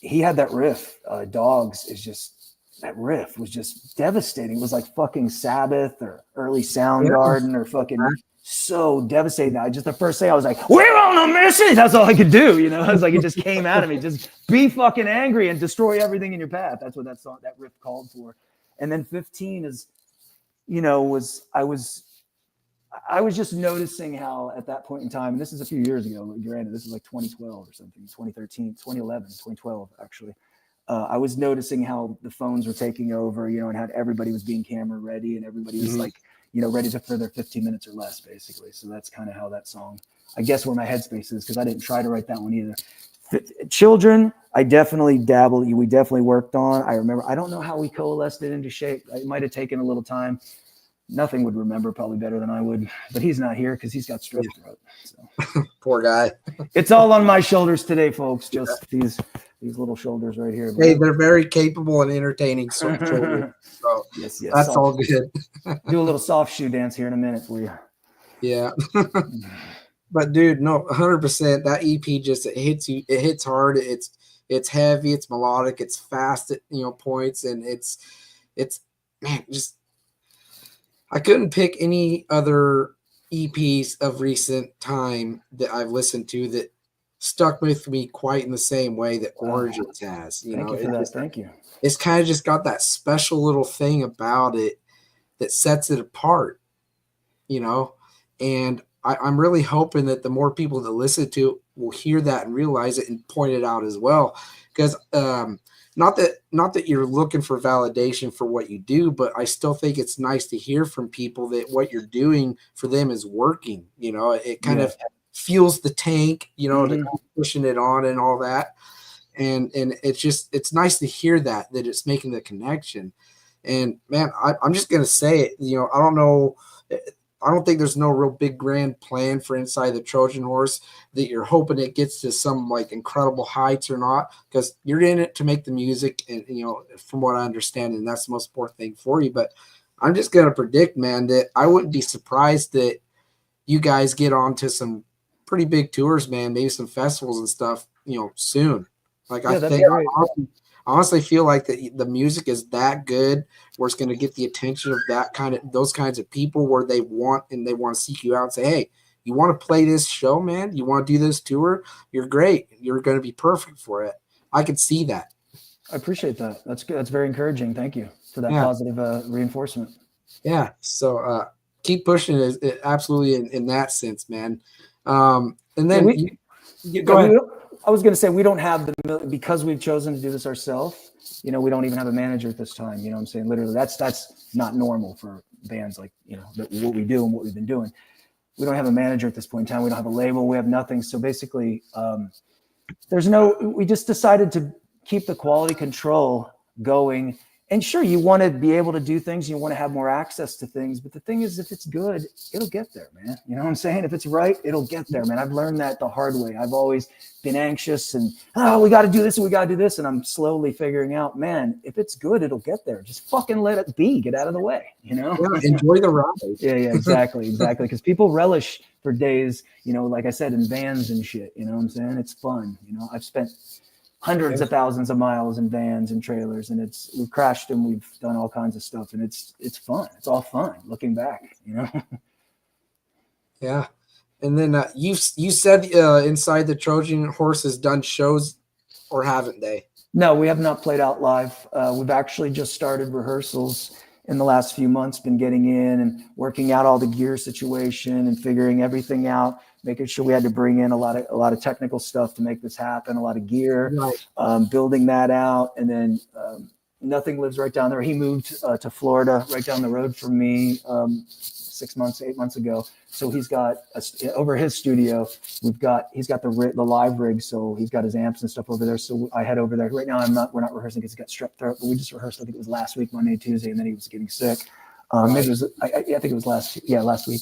he had that riff. Dogs is just that riff was just devastating. It was like fucking Sabbath or early Soundgarden or fucking so devastating. The first thing I was like, we're on a mission. That's all I could do. You know, I was like, it just came out of me. Just be fucking angry and destroy everything in your path. That's what that riff called for. And then 15 is, you know, I was just noticing how at that point in time, and this is a few years ago, granted, this is like 2012 or something, 2013, 2011, 2012, actually. I was noticing how the phones were taking over, you know, and how everybody was being camera ready and everybody was like, you know, ready for their 15 minutes or less, basically. So that's kind of how that song, I guess, where my headspace is, because I didn't try to write that one either. Children, I definitely dabbled. We definitely worked on. I remember, I don't know how we coalesced it into shape. It might have taken a little time. Nothing would remember probably better than I would, but he's not here because he's got strep throat. So. Poor guy. It's all on my shoulders today, folks. Just these little shoulders right here. Hey, they're very capable and entertaining children. So yes, that's all good. Do a little soft shoe dance here in a minute for you. Yeah. But dude, no, 100%. That EP just, it hits you. It hits hard. It's heavy. It's melodic. It's fast at, you know, points, and it's man, just I couldn't pick any other EPs of recent time that I've listened to that stuck with me quite in the same way that Origins has. Thank you for that. Thank you. It's kind of just got that special little thing about it that sets it apart, you know, and I'm really hoping that the more people that listen to it will hear that and realize it and point it out as well. Because not that you're looking for validation for what you do, but I still think it's nice to hear from people that what you're doing for them is working. You know, it kind of fuels the tank, you know, to pushing it on and all that. And it's nice to hear that it's making the connection. And man, I'm just going to say it, you know, I don't think there's no real big grand plan for Inside the Trojan Horse that you're hoping it gets to some like incredible heights or not, because you're in it to make the music. And, you know, from what I understand, and that's the most important thing for you. But I'm just going to predict, man, that I wouldn't be surprised that you guys get onto some pretty big tours, man, maybe some festivals and stuff, you know, soon. Like, I think I honestly feel like the music is that good where it's going to get the attention of those kinds of people where they want to seek you out and say, hey, you want to play this show, man? You want to do this tour? You're great. You're going to be perfect for it. I could see that. I appreciate that. That's good. That's very encouraging. Thank you for that positive reinforcement. Yeah. So keep pushing it absolutely in that sense, man. And then go ahead. I was going to say, we don't have because we've chosen to do this ourselves, you know, we don't even have a manager at this time. You know what I'm saying? Literally, that's not normal for bands like, you know, what we do and what we've been doing. We don't have a manager at this point in time. We don't have a label. We have nothing. So basically, we just decided to keep the quality control going. And sure, you want to be able to do things, you want to have more access to things, but the thing is, if it's good, it'll get there, man. You know what I'm saying? If it's right, it'll get there, man. I've learned that the hard way. I've always been anxious and, we got to do this and we got to do this. And I'm slowly figuring out, man, if it's good, it'll get there. Just fucking let it be. Get out of the way, you know? Yeah, enjoy the ride. Yeah, exactly. Because people relish for days, you know, like I said, in vans and shit, you know what I'm saying? It's fun. You know, I've spent hundreds of thousands of miles in vans and trailers, and we've crashed and we've done all kinds of stuff, and it's fun. It's all fun looking back, you know? Yeah. And then you said Inside the Trojan Horse has done shows, or haven't they? No, we have not played out live. We've actually just started rehearsals in the last few months, been getting in and working out all the gear situation and figuring everything out, making sure we had to bring in a lot of technical stuff to make this happen, a lot of gear, building that out. And then Nothing lives right down there. He moved to Florida right down the road from me 8 months ago. So he's got over his studio. He's got the live rig. So he's got his amps and stuff over there. So I head over there right now. We're not rehearsing because he's got strep throat, but we just rehearsed. I think it was last week, Monday, Tuesday, and then he was getting sick. Maybe it was, I think it was last week.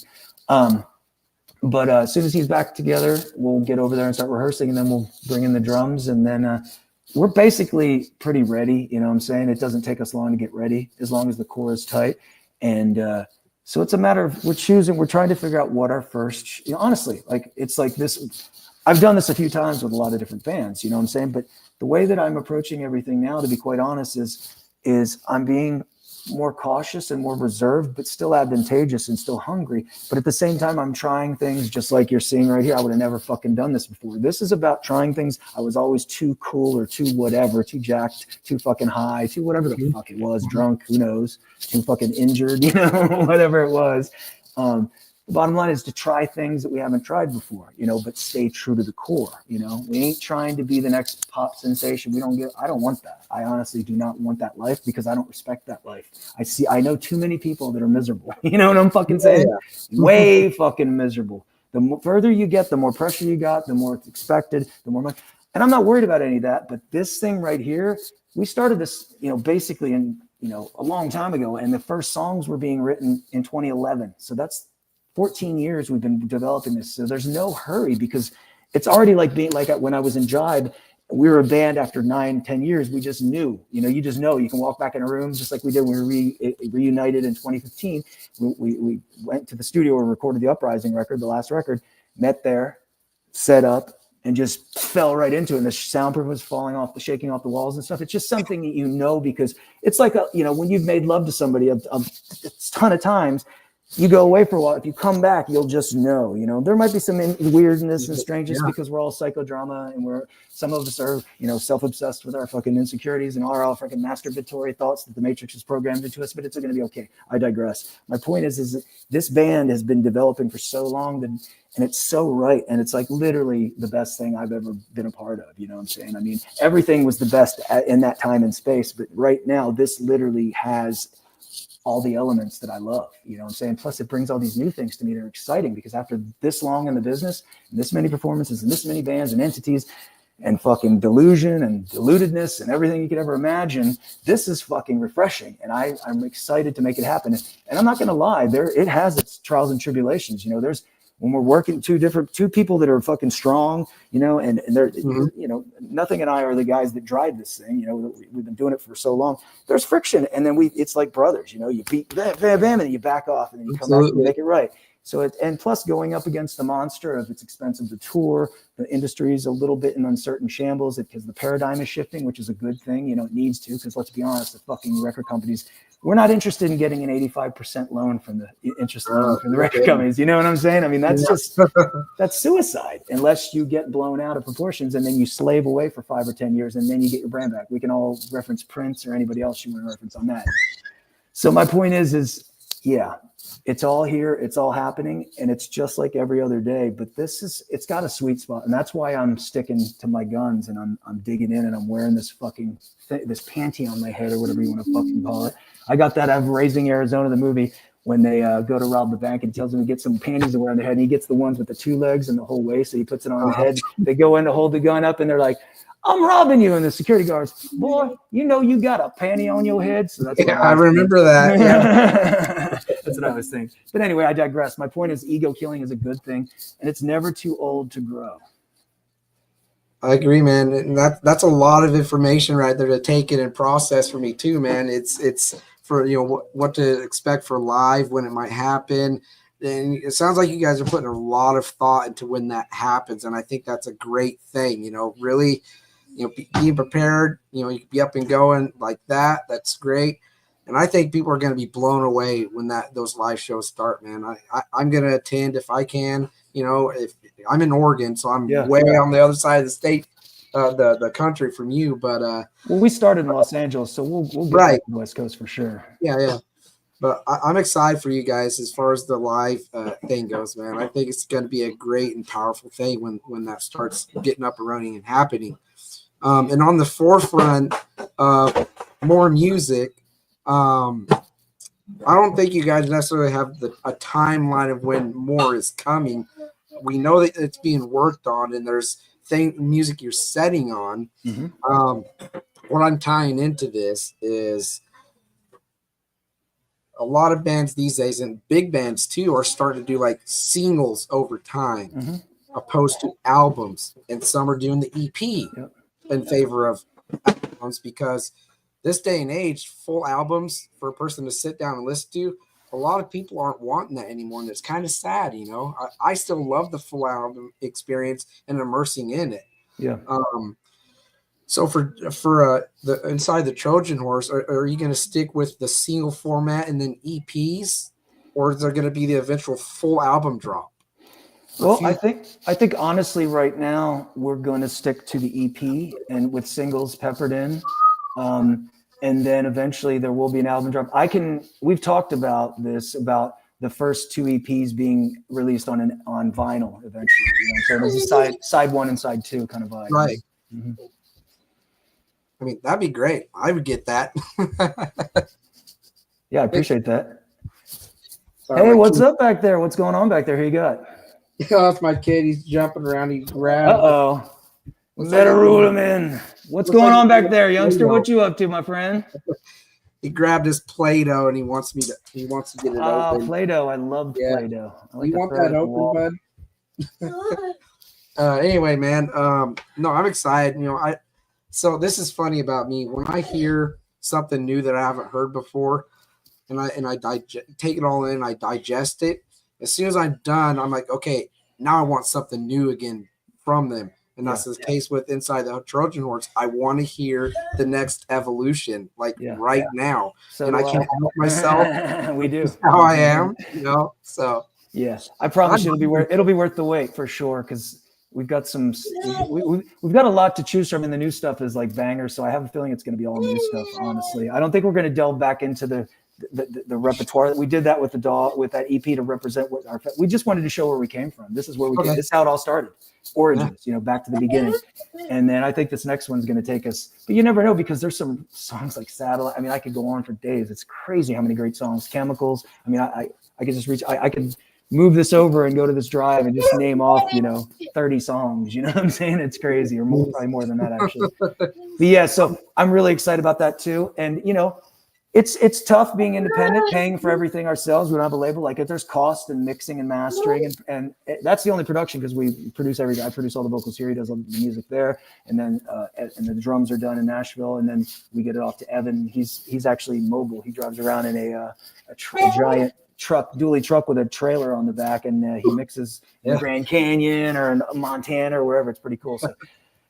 But as soon as he's back together, we'll get over there and start rehearsing, and then we'll bring in the drums, and then we're basically pretty ready. You know what I'm saying? It doesn't take us long to get ready as long as the core is tight. And so it's a matter of we're trying to figure out what our first, honestly, like it's like this. I've done this a few times with a lot of different bands, you know what I'm saying? But the way that I'm approaching everything now, to be quite honest, is is I'm being more cautious and more reserved, but still advantageous and still hungry. But at the same time, I'm trying things just like you're seeing right here. I would have never fucking done this before. This is about trying things. I was always too cool or too whatever, too jacked, too fucking high, too whatever the fuck it was, drunk, who knows, too fucking injured, you know, whatever it was. The bottom line is to try things that we haven't tried before, you know, but stay true to the core. You know, we ain't trying to be the next pop sensation. I don't want that. I honestly do not want that life because I don't respect that life. I know too many people that are miserable. You know what I'm fucking saying? Yeah. Way fucking miserable. The further you get, the more pressure you got, the more it's expected, the more money. And I'm not worried about any of that. But this thing right here, we started this, you know, basically in, you know, a long time ago. And the first songs were being written in 2011. So that's 14 years we've been developing this. So there's no hurry because it's already like being like when I was in Jibe, we were a band after 9-10 years. We just knew, you know, you just know you can walk back in a room just like we did when we reunited in 2015. We went to the studio and recorded the Uprising record, the last record, met there, set up, and just fell right into it. And the soundproof was falling off, shaking off the walls and stuff. It's just something that you know, because it's like, you know, when you've made love to somebody a ton of times, you go away for a while. If you come back, you'll just know, you know, there might be some weirdness and strangeness because we're all psychodrama and some of us are, you know, self-obsessed with our fucking insecurities and all fucking masturbatory thoughts that the Matrix has programmed into us, but it's going to be okay. I digress. My point is that this band has been developing for so long and it's so right. And it's like literally the best thing I've ever been a part of. You know what I'm saying? I mean, everything was the best in that time and space, but right now this literally has all the elements that I love, you know what I'm saying? Plus it brings all these new things to me that are exciting because after this long in the business, and this many performances and this many bands and entities and fucking delusion and deludedness and everything you could ever imagine, this is fucking refreshing. And I'm excited to make it happen. And I'm not going to lie, it has its trials and tribulations. You know, when we're working two people that are fucking strong, you know, and they're, you know, Nothing and I are the guys that drive this thing, you know, we've been doing it for so long. There's friction. And then it's like brothers, you know, you beat bam, bam, bam, and you back off and then you come back and make it right. So and plus going up against the monster of it's expensive to tour, the industry is a little bit in uncertain shambles because the paradigm is shifting, which is a good thing. You know, it needs to, because let's be honest, the fucking record companies, we're not interested in getting an 85% loan from the interest loan from the record companies. You know what I'm saying? I mean, that's just, that's suicide unless you get blown out of proportions and then you slave away for 5 or 10 years and then you get your brand back. We can all reference Prince or anybody else you want to reference on that. So my point is yeah, it's all here, it's all happening, and it's just like every other day. But it's got a sweet spot, and that's why I'm sticking to my guns and I'm digging in and I'm wearing this fucking this panty on my head or whatever you want to fucking call it. I got that out of Raising Arizona, the movie, when they go to rob the bank and tells them to get some panties to wear on their head, and he gets the ones with the 2 legs and the whole waist, so he puts it on the head. They go in to hold the gun up, and they're like, "I'm robbing you," and the security guards, "Boy, you know you got a panty on your head." So that's I remember that. Yeah. That's what I was thinking. But anyway, I digress. My point is, ego killing is a good thing, and it's never too old to grow. I agree, man. And that's a lot of information right there to take it and process for me too, man. It's for, you know, what to expect for live, when it might happen. And it sounds like you guys are putting a lot of thought into when that happens. And I think that's a great thing, you know, really, you know, being prepared, you know, you can be up and going like that. That's great. And I think people are going to be blown away when those live shows start, man. I'm going to attend if I can. You know, if I'm in Oregon, so I'm way on the other side of the state, the country from you. But well, we started in Los Angeles, so we'll get back to the West Coast for sure. Yeah. But I'm excited for you guys as far as the live thing goes, man. I think it's going to be a great and powerful thing when that starts getting up and running and happening. And on the forefront of more music, I don't think you guys necessarily have a timeline of when more is coming. We know that it's being worked on, and there's music you're setting on. What I'm tying into this is a lot of bands these days, and big bands too, are starting to do like singles over time, opposed to albums. And some are doing the EP in favor of albums, because this day and age, full albums for a person to sit down and listen to, a lot of people aren't wanting that anymore. And it's kind of sad, you know. I still love the full album experience and immersing in it. Yeah. So for the Inside the Trojan Horse, are you going to stick with the single format and then EPs, or is there going to be the eventual full album drop? Well, I think honestly, right now we're going to stick to the EP and with singles peppered in, and then eventually there will be an album drop. We've talked about this about the first two EPs being released on vinyl eventually. So there's a side one and side two kind of vibe. Right. Mm-hmm. I mean, that'd be great. I would get that. Yeah, I appreciate that. Sorry, hey, what's up back there? What's going on back there? Who you got? That's my kid. He's jumping around. He's grabbing. Uh-oh. Better rule him in. What's going on back there, youngster? What you up to, my friend? He grabbed his Play-Doh and he wants to get it open. Play-Doh. I love Play-Doh. You want that open, bud? Anyway, man. No, I'm excited. So this is funny about me. When I hear something new that I haven't heard before, and I take it all in, I digest it. As soon as I'm done, I'm like, okay, now I want something new again from them. And that's the case with Inside the Trojan Horse. I want to hear the next evolution, now. So and I can't help myself. We do. That's how I am, So yes, I promise you it'll be worth the wait for sure. Because we've got we've got a lot to choose from, and the new stuff is like bangers. So I have a feeling it's going to be all new stuff. Honestly, I don't think we're going to delve back into the repertoire. We did that with that EP to represent what we just wanted to show where we came from. This is where we came. This is how it all started. Origins, back to the beginning. And then I think this next one's going to take us, but you never know, because there's some songs like Satellite. I mean, I could go on for days. It's crazy how many great songs. Chemicals. I mean, I could just I could move this over and go to this drive and just name off, 30 songs. You know what I'm saying? It's crazy, or probably more than that actually. But yeah, so I'm really excited about that too. And it's tough being independent, paying for everything ourselves. We don't have a label. Like, if there's cost and mixing and mastering, and that's the only production, because we produce everything. I produce all the vocals here. He does all the music there, and then the drums are done in Nashville, and then we get it off to Evan. He's actually mobile. He drives around in a giant dually truck with a trailer on the back, and he mixes in the Grand Canyon or in Montana or wherever. It's pretty cool.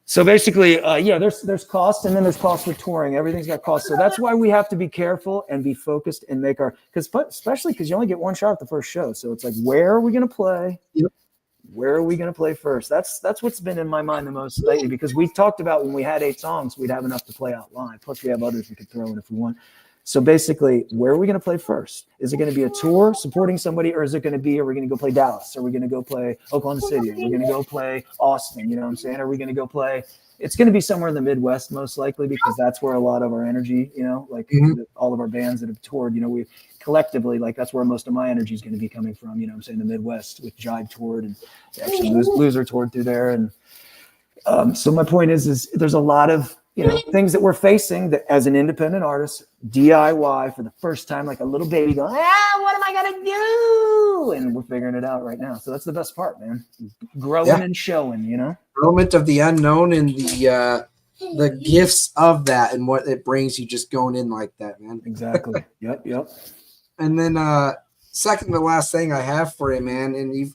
So basically, there's cost, and then there's cost for touring. Everything's got cost. So that's why we have to be careful and be focused and make especially because you only get one shot at the first show. So it's like, where are we going to play? Yep. Where are we going to play first? That's what's been in my mind the most lately, because we talked about when we had 8 songs, we'd have enough to play out live. Plus we have others we could throw in if we want. So basically, where are we going to play first? Is it going to be a tour supporting somebody, or is it going to be, are we going to go play Dallas? Are we going to go play Oklahoma City? Are we going to go play Austin? You know what I'm saying? Are we going to go play? It's going to be somewhere in the Midwest, most likely, because that's where a lot of our energy, all of our bands that have toured, we collectively, that's where most of my energy is going to be coming from. I'm saying the Midwest, with Jive toured, and actually Loser toured through there. And so my point is there's a lot of, things that we're facing that as an independent artist, DIY for the first time, like a little baby going, what am I going to do? And we're figuring it out right now. So that's the best part, man. Growing and showing, Element of the unknown and the gifts of that and what it brings you just going in like that, man. Exactly. Yep. And then second to last thing I have for you, man, and you've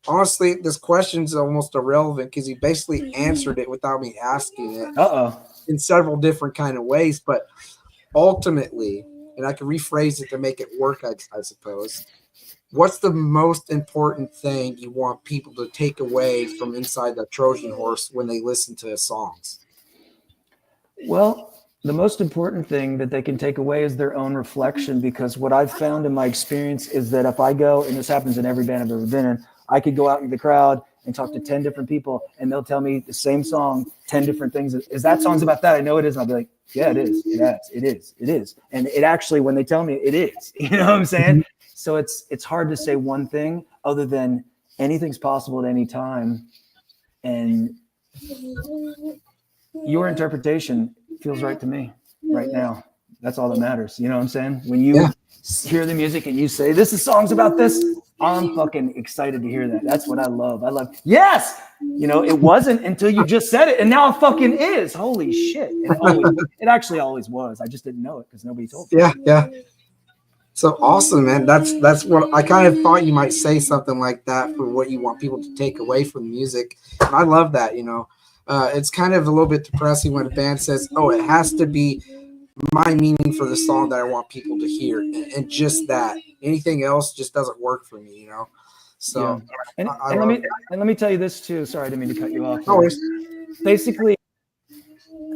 honestly, this question's almost irrelevant because you basically answered it without me asking it. In several different kind of ways, but ultimately, and I can rephrase it to make it work, I suppose. What's the most important thing you want people to take away from Inside the Trojan Horse when they listen to songs? Well, the most important thing that they can take away is their own reflection, because what I've found in my experience is that if I go, and this happens in every band I've ever been in, I could go out in the crowd and talk to 10 different people, and they'll tell me the same song, 10 different things. Is that song's about that? I know it is. And I'll be like, yeah, it is. Yes, it is. It is. And it actually, when they tell me, it is. You know what I'm saying? So it's hard to say one thing other than anything's possible at any time. And your interpretation feels right to me right now. That's all that matters. You know what I'm saying? When you hear the music and you say, this is songs about this, I'm fucking excited to hear that. That's what I love. Yes. It wasn't until you just said it, and now it fucking is. Holy shit. It actually always was. I just didn't know it because nobody told me. Yeah. So awesome, man. That's what I kind of thought you might say, something like that for what you want people to take away from music. And I love that, It's kind of a little bit depressing when a band says, "Oh, it has to be my meaning for the song that I want people to hear," and just that. Anything else just doesn't work for me, you know. Yeah. So And, I and love let me tell you this too. Sorry, I didn't mean to cut you off. that. Basically,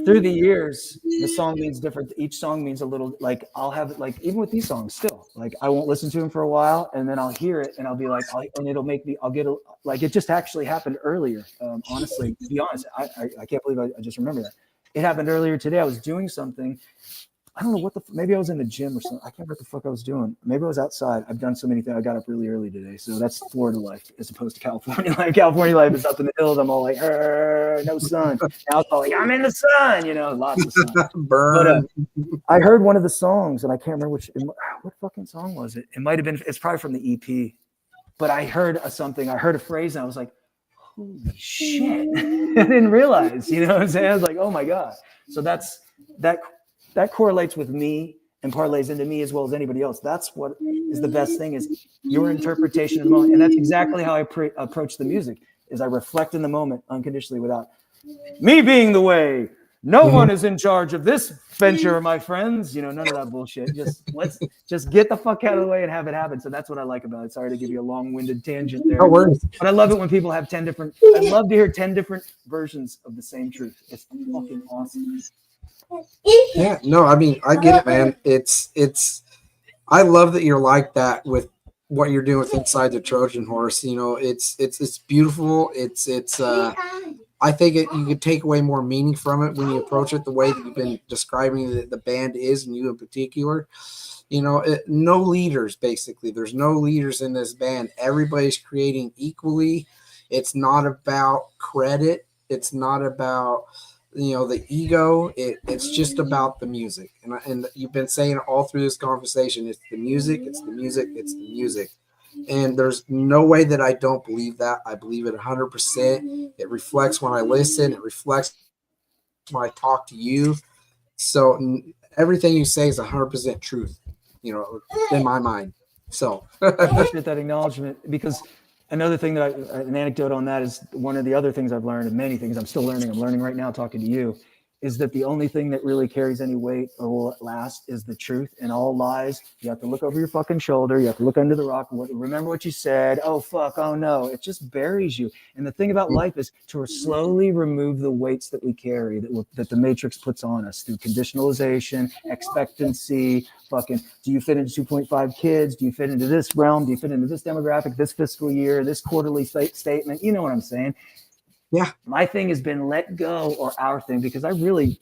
through the years, the song means different. Each song means a little, like I'll have it, like even with these songs still, like I won't listen to them for a while and then I'll hear it and I'll be like, and it'll make me, I'll get like, it just actually happened earlier. Honestly, to be honest, I can't believe I just remember that. It happened earlier today. I was doing something. I don't know what maybe I was in the gym or something. I can't remember what the fuck I was doing. Maybe I was outside. I've done so many things. I got up really early today. So that's Florida life as opposed to California life. California life is up in the hills. I'm all like, no sun. Now it's all like, I'm in the sun, lots of sun. Burn. But I heard one of the songs and I can't remember what fucking song was it? It might've been, it's probably from the EP, but I heard I heard a phrase and I was like, holy shit. I didn't realize, what I'm saying? I was like, oh my God. So that correlates with me and parlays into me as well as anybody else. That's what is the best thing, is your interpretation of the moment. And that's exactly how I approach the music, is I reflect in the moment unconditionally without me being the way. No one is in charge of this venture, my friends. None of that bullshit. Let's get the fuck out of the way and have it happen. So that's what I like about it. Sorry to give you a long-winded tangent there. No worries. But I love it when people have 10 different, I love to hear 10 different versions of the same truth. It's fucking awesome. Yeah, no, I mean, I get it, man. I love that you're like that with what you're doing with Inside the Trojan Horse. It's beautiful. I think you could take away more meaning from it when you approach it the way that you've been describing the band is, and you in particular. No leaders, basically. There's no leaders in this band. Everybody's creating equally. It's not about credit. It's not about the ego. It's just about the music. And you've been saying it all through this conversation. It's the music. It's the music. It's the music. And there's no way that I don't believe that. I believe it 100%. It reflects when I listen. It reflects when I talk to you. So everything you say is 100% truth, in my mind. So I appreciate that acknowledgement, because another thing an anecdote on that is one of the other things I've learned, and many things I'm still learning. I'm learning right now talking to you, is that the only thing that really carries any weight or will last is the truth. And all lies, you have to look over your fucking shoulder. You have to look under the rock. Remember what you said. Oh, fuck. Oh, no. It just buries you. And the thing about life is to slowly remove the weights that we carry, that the Matrix puts on us through conditionalization, expectancy, fucking, do you fit into 2.5 kids? Do you fit into this realm? Do you fit into this demographic, this fiscal year, this quarterly statement? You know what I'm saying? Yeah. My thing has been let go, or our thing, because I really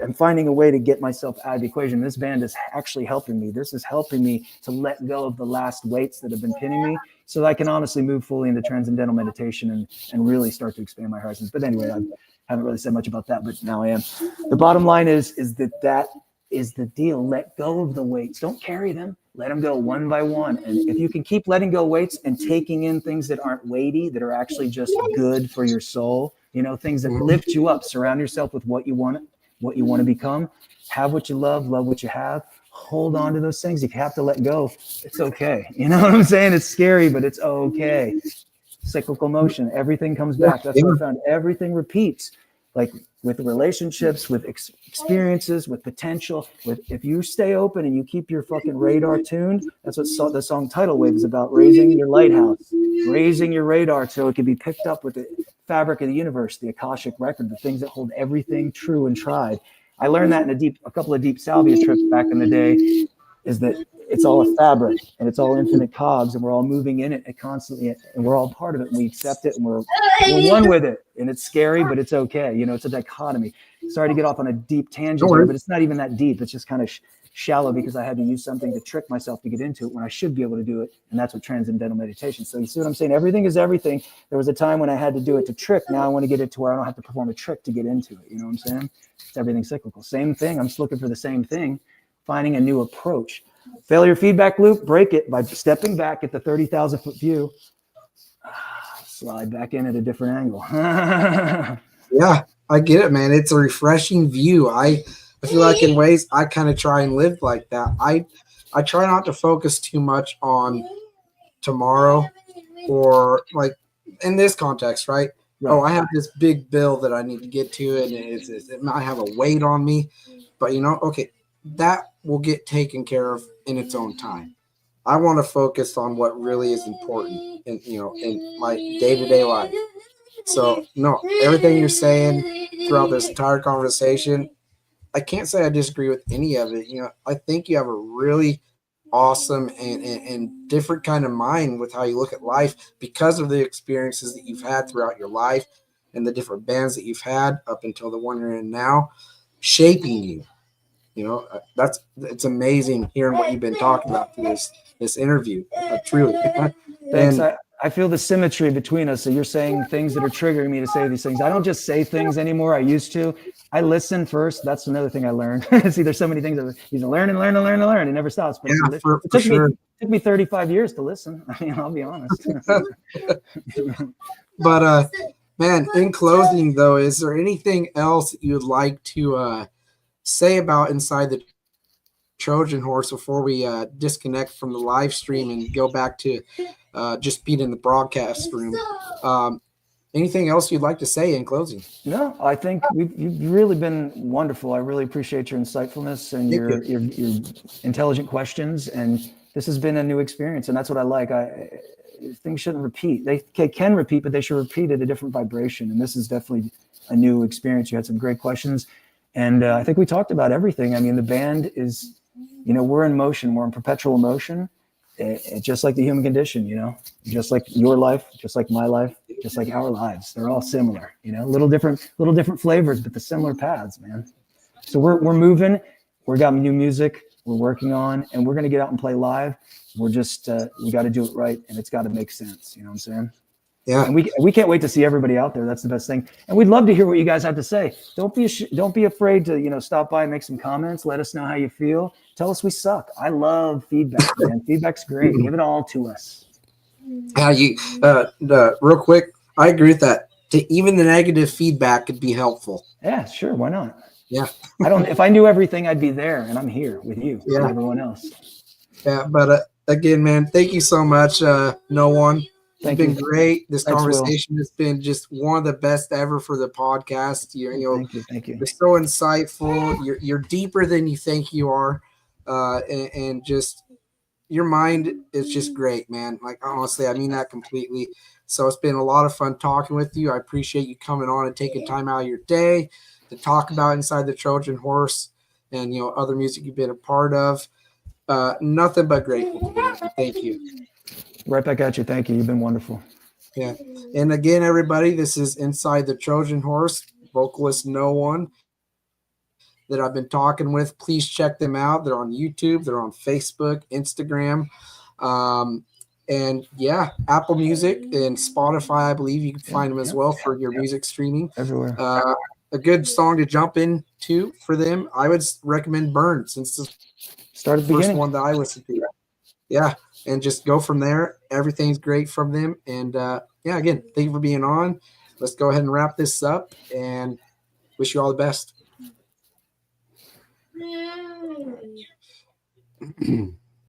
am finding a way to get myself out of the equation. This band is actually helping me. This is helping me to let go of the last weights that have been pinning me, so that I can honestly move fully into transcendental meditation and really start to expand my horizons. But anyway, I haven't really said much about that, but now I am. The bottom line is that is the deal. Let go of the weights. Don't carry them. Let them go one by one. And if you can keep letting go weights and taking in things that aren't weighty, that are actually just good for your soul, things that lift you up, surround yourself with what you want to become, have what you love what you have, hold on to those things. If you have to let go, it's okay. You know what I'm saying? It's scary, but it's okay. Cyclical motion. Everything comes back. That's what I found. Everything repeats. Like with relationships, with experiences, with potential, if you stay open and you keep your fucking radar tuned, that's what the song Tidal Wave is about, raising your lighthouse, raising your radar so it can be picked up with the fabric of the universe, the Akashic record, the things that hold everything true and tried. I learned that in a couple of deep salvia trips back in the day, is that it's all a fabric and it's all infinite cogs, and we're all moving in it constantly, and we're all part of it, and we accept it, and we're one with it. And it's scary, but it's okay. It's a dichotomy. Sorry to get off on a deep tangent here, but it's not even that deep. It's just kind of shallow, because I had to use something to trick myself to get into it when I should be able to do it. And that's what transcendental meditation. So you see what I'm saying? Everything is everything. There was a time when I had to do it to trick. Now I want to get it to where I don't have to perform a trick to get into it. You know what I'm saying? It's everything cyclical. Same thing. I'm just looking for the same thing, finding a new approach. Failure feedback loop, break it by stepping back at the 30,000 foot view. Slide back in at a different angle. Yeah, I get it, man. It's a refreshing view. I feel like in ways I kind of try and live like that. I try not to focus too much on tomorrow, or like in this context, right? Right. oh, I have this big bill that I need to get to, and it might have a weight on me, but okay, that will get taken care of in its own time. I want to focus on what really is important in my day-to-day life. So no, everything you're saying throughout this entire conversation, I can't say I disagree with any of it. I think you have a really awesome and different kind of mind with how you look at life because of the experiences that you've had throughout your life and the different bands that you've had up until the one you're in now, shaping you. It's amazing hearing what you've been talking about through this interview. Truly. Thanks. And I feel the symmetry between us. So you're saying things that are triggering me to say these things. I don't just say things anymore. I used to. I listen first. That's another thing I learned. See, there's so many things that you learn and learn and learn and learn. It never stops. But for sure. It took me 35 years to listen. I mean, I'll be honest. But man, in closing though, is there anything else that you'd like to say about Inside the Trojan Horse before we disconnect from the live stream and go back to just being in the broadcast room? Anything else you'd like to say in closing? No, I think you've really been wonderful. I really appreciate your insightfulness and your intelligent questions. And this has been a new experience, and that's what I like. Things shouldn't repeat. They can repeat, but they should repeat at a different vibration. And this is definitely a new experience. You had some great questions, and I think we talked about everything. I mean, the band is, we're in motion. We're in perpetual motion. It's just like the human condition, just like your life, just like my life, just like our lives. They're all similar, little different flavors, but the similar paths, man. So we're moving. We got new music we're working on, and we're going to get out and play live. We're just, we got to do it right, and it's got to make sense. You know what I'm saying? Yeah. And we can't wait to see everybody out there. That's the best thing. And we'd love to hear what you guys have to say. Don't be afraid to, stop by and make some comments. Let us know how you feel. Tell us we suck. I love feedback, man. Feedback's great. Give it all to us. Real quick, I agree with that. Even the negative feedback could be helpful. Yeah, sure. Why not? Yeah. If I knew everything, I'd be there, and I'm here with you and everyone else. Yeah. But again, man, thank you so much. No one. You've been great. This conversation has been just one of the best ever for the podcast. Thank you. You're so insightful. You're deeper than you think you are, and just your mind is just great, man. Like honestly, I mean that completely. So it's been a lot of fun talking with you. I appreciate you coming on and taking time out of your day to talk about Inside the Trojan Horse and other music you've been a part of. Nothing but grateful. Thank you. Right back at you. Thank you. You've been wonderful. Yeah. And again, everybody, this is Inside the Trojan Horse, vocalist No One that I've been talking with. Please check them out. They're on YouTube. They're on Facebook, Instagram. And yeah, Apple Music and Spotify, I believe you can find them as well for your music streaming. Everywhere. A good song to jump into for them, I would recommend Burn, since it's the first one that I listened to. Yeah. And just go from there. Everything's great from them. And again, thank you for being on. Let's go ahead and wrap this up and wish you all the best.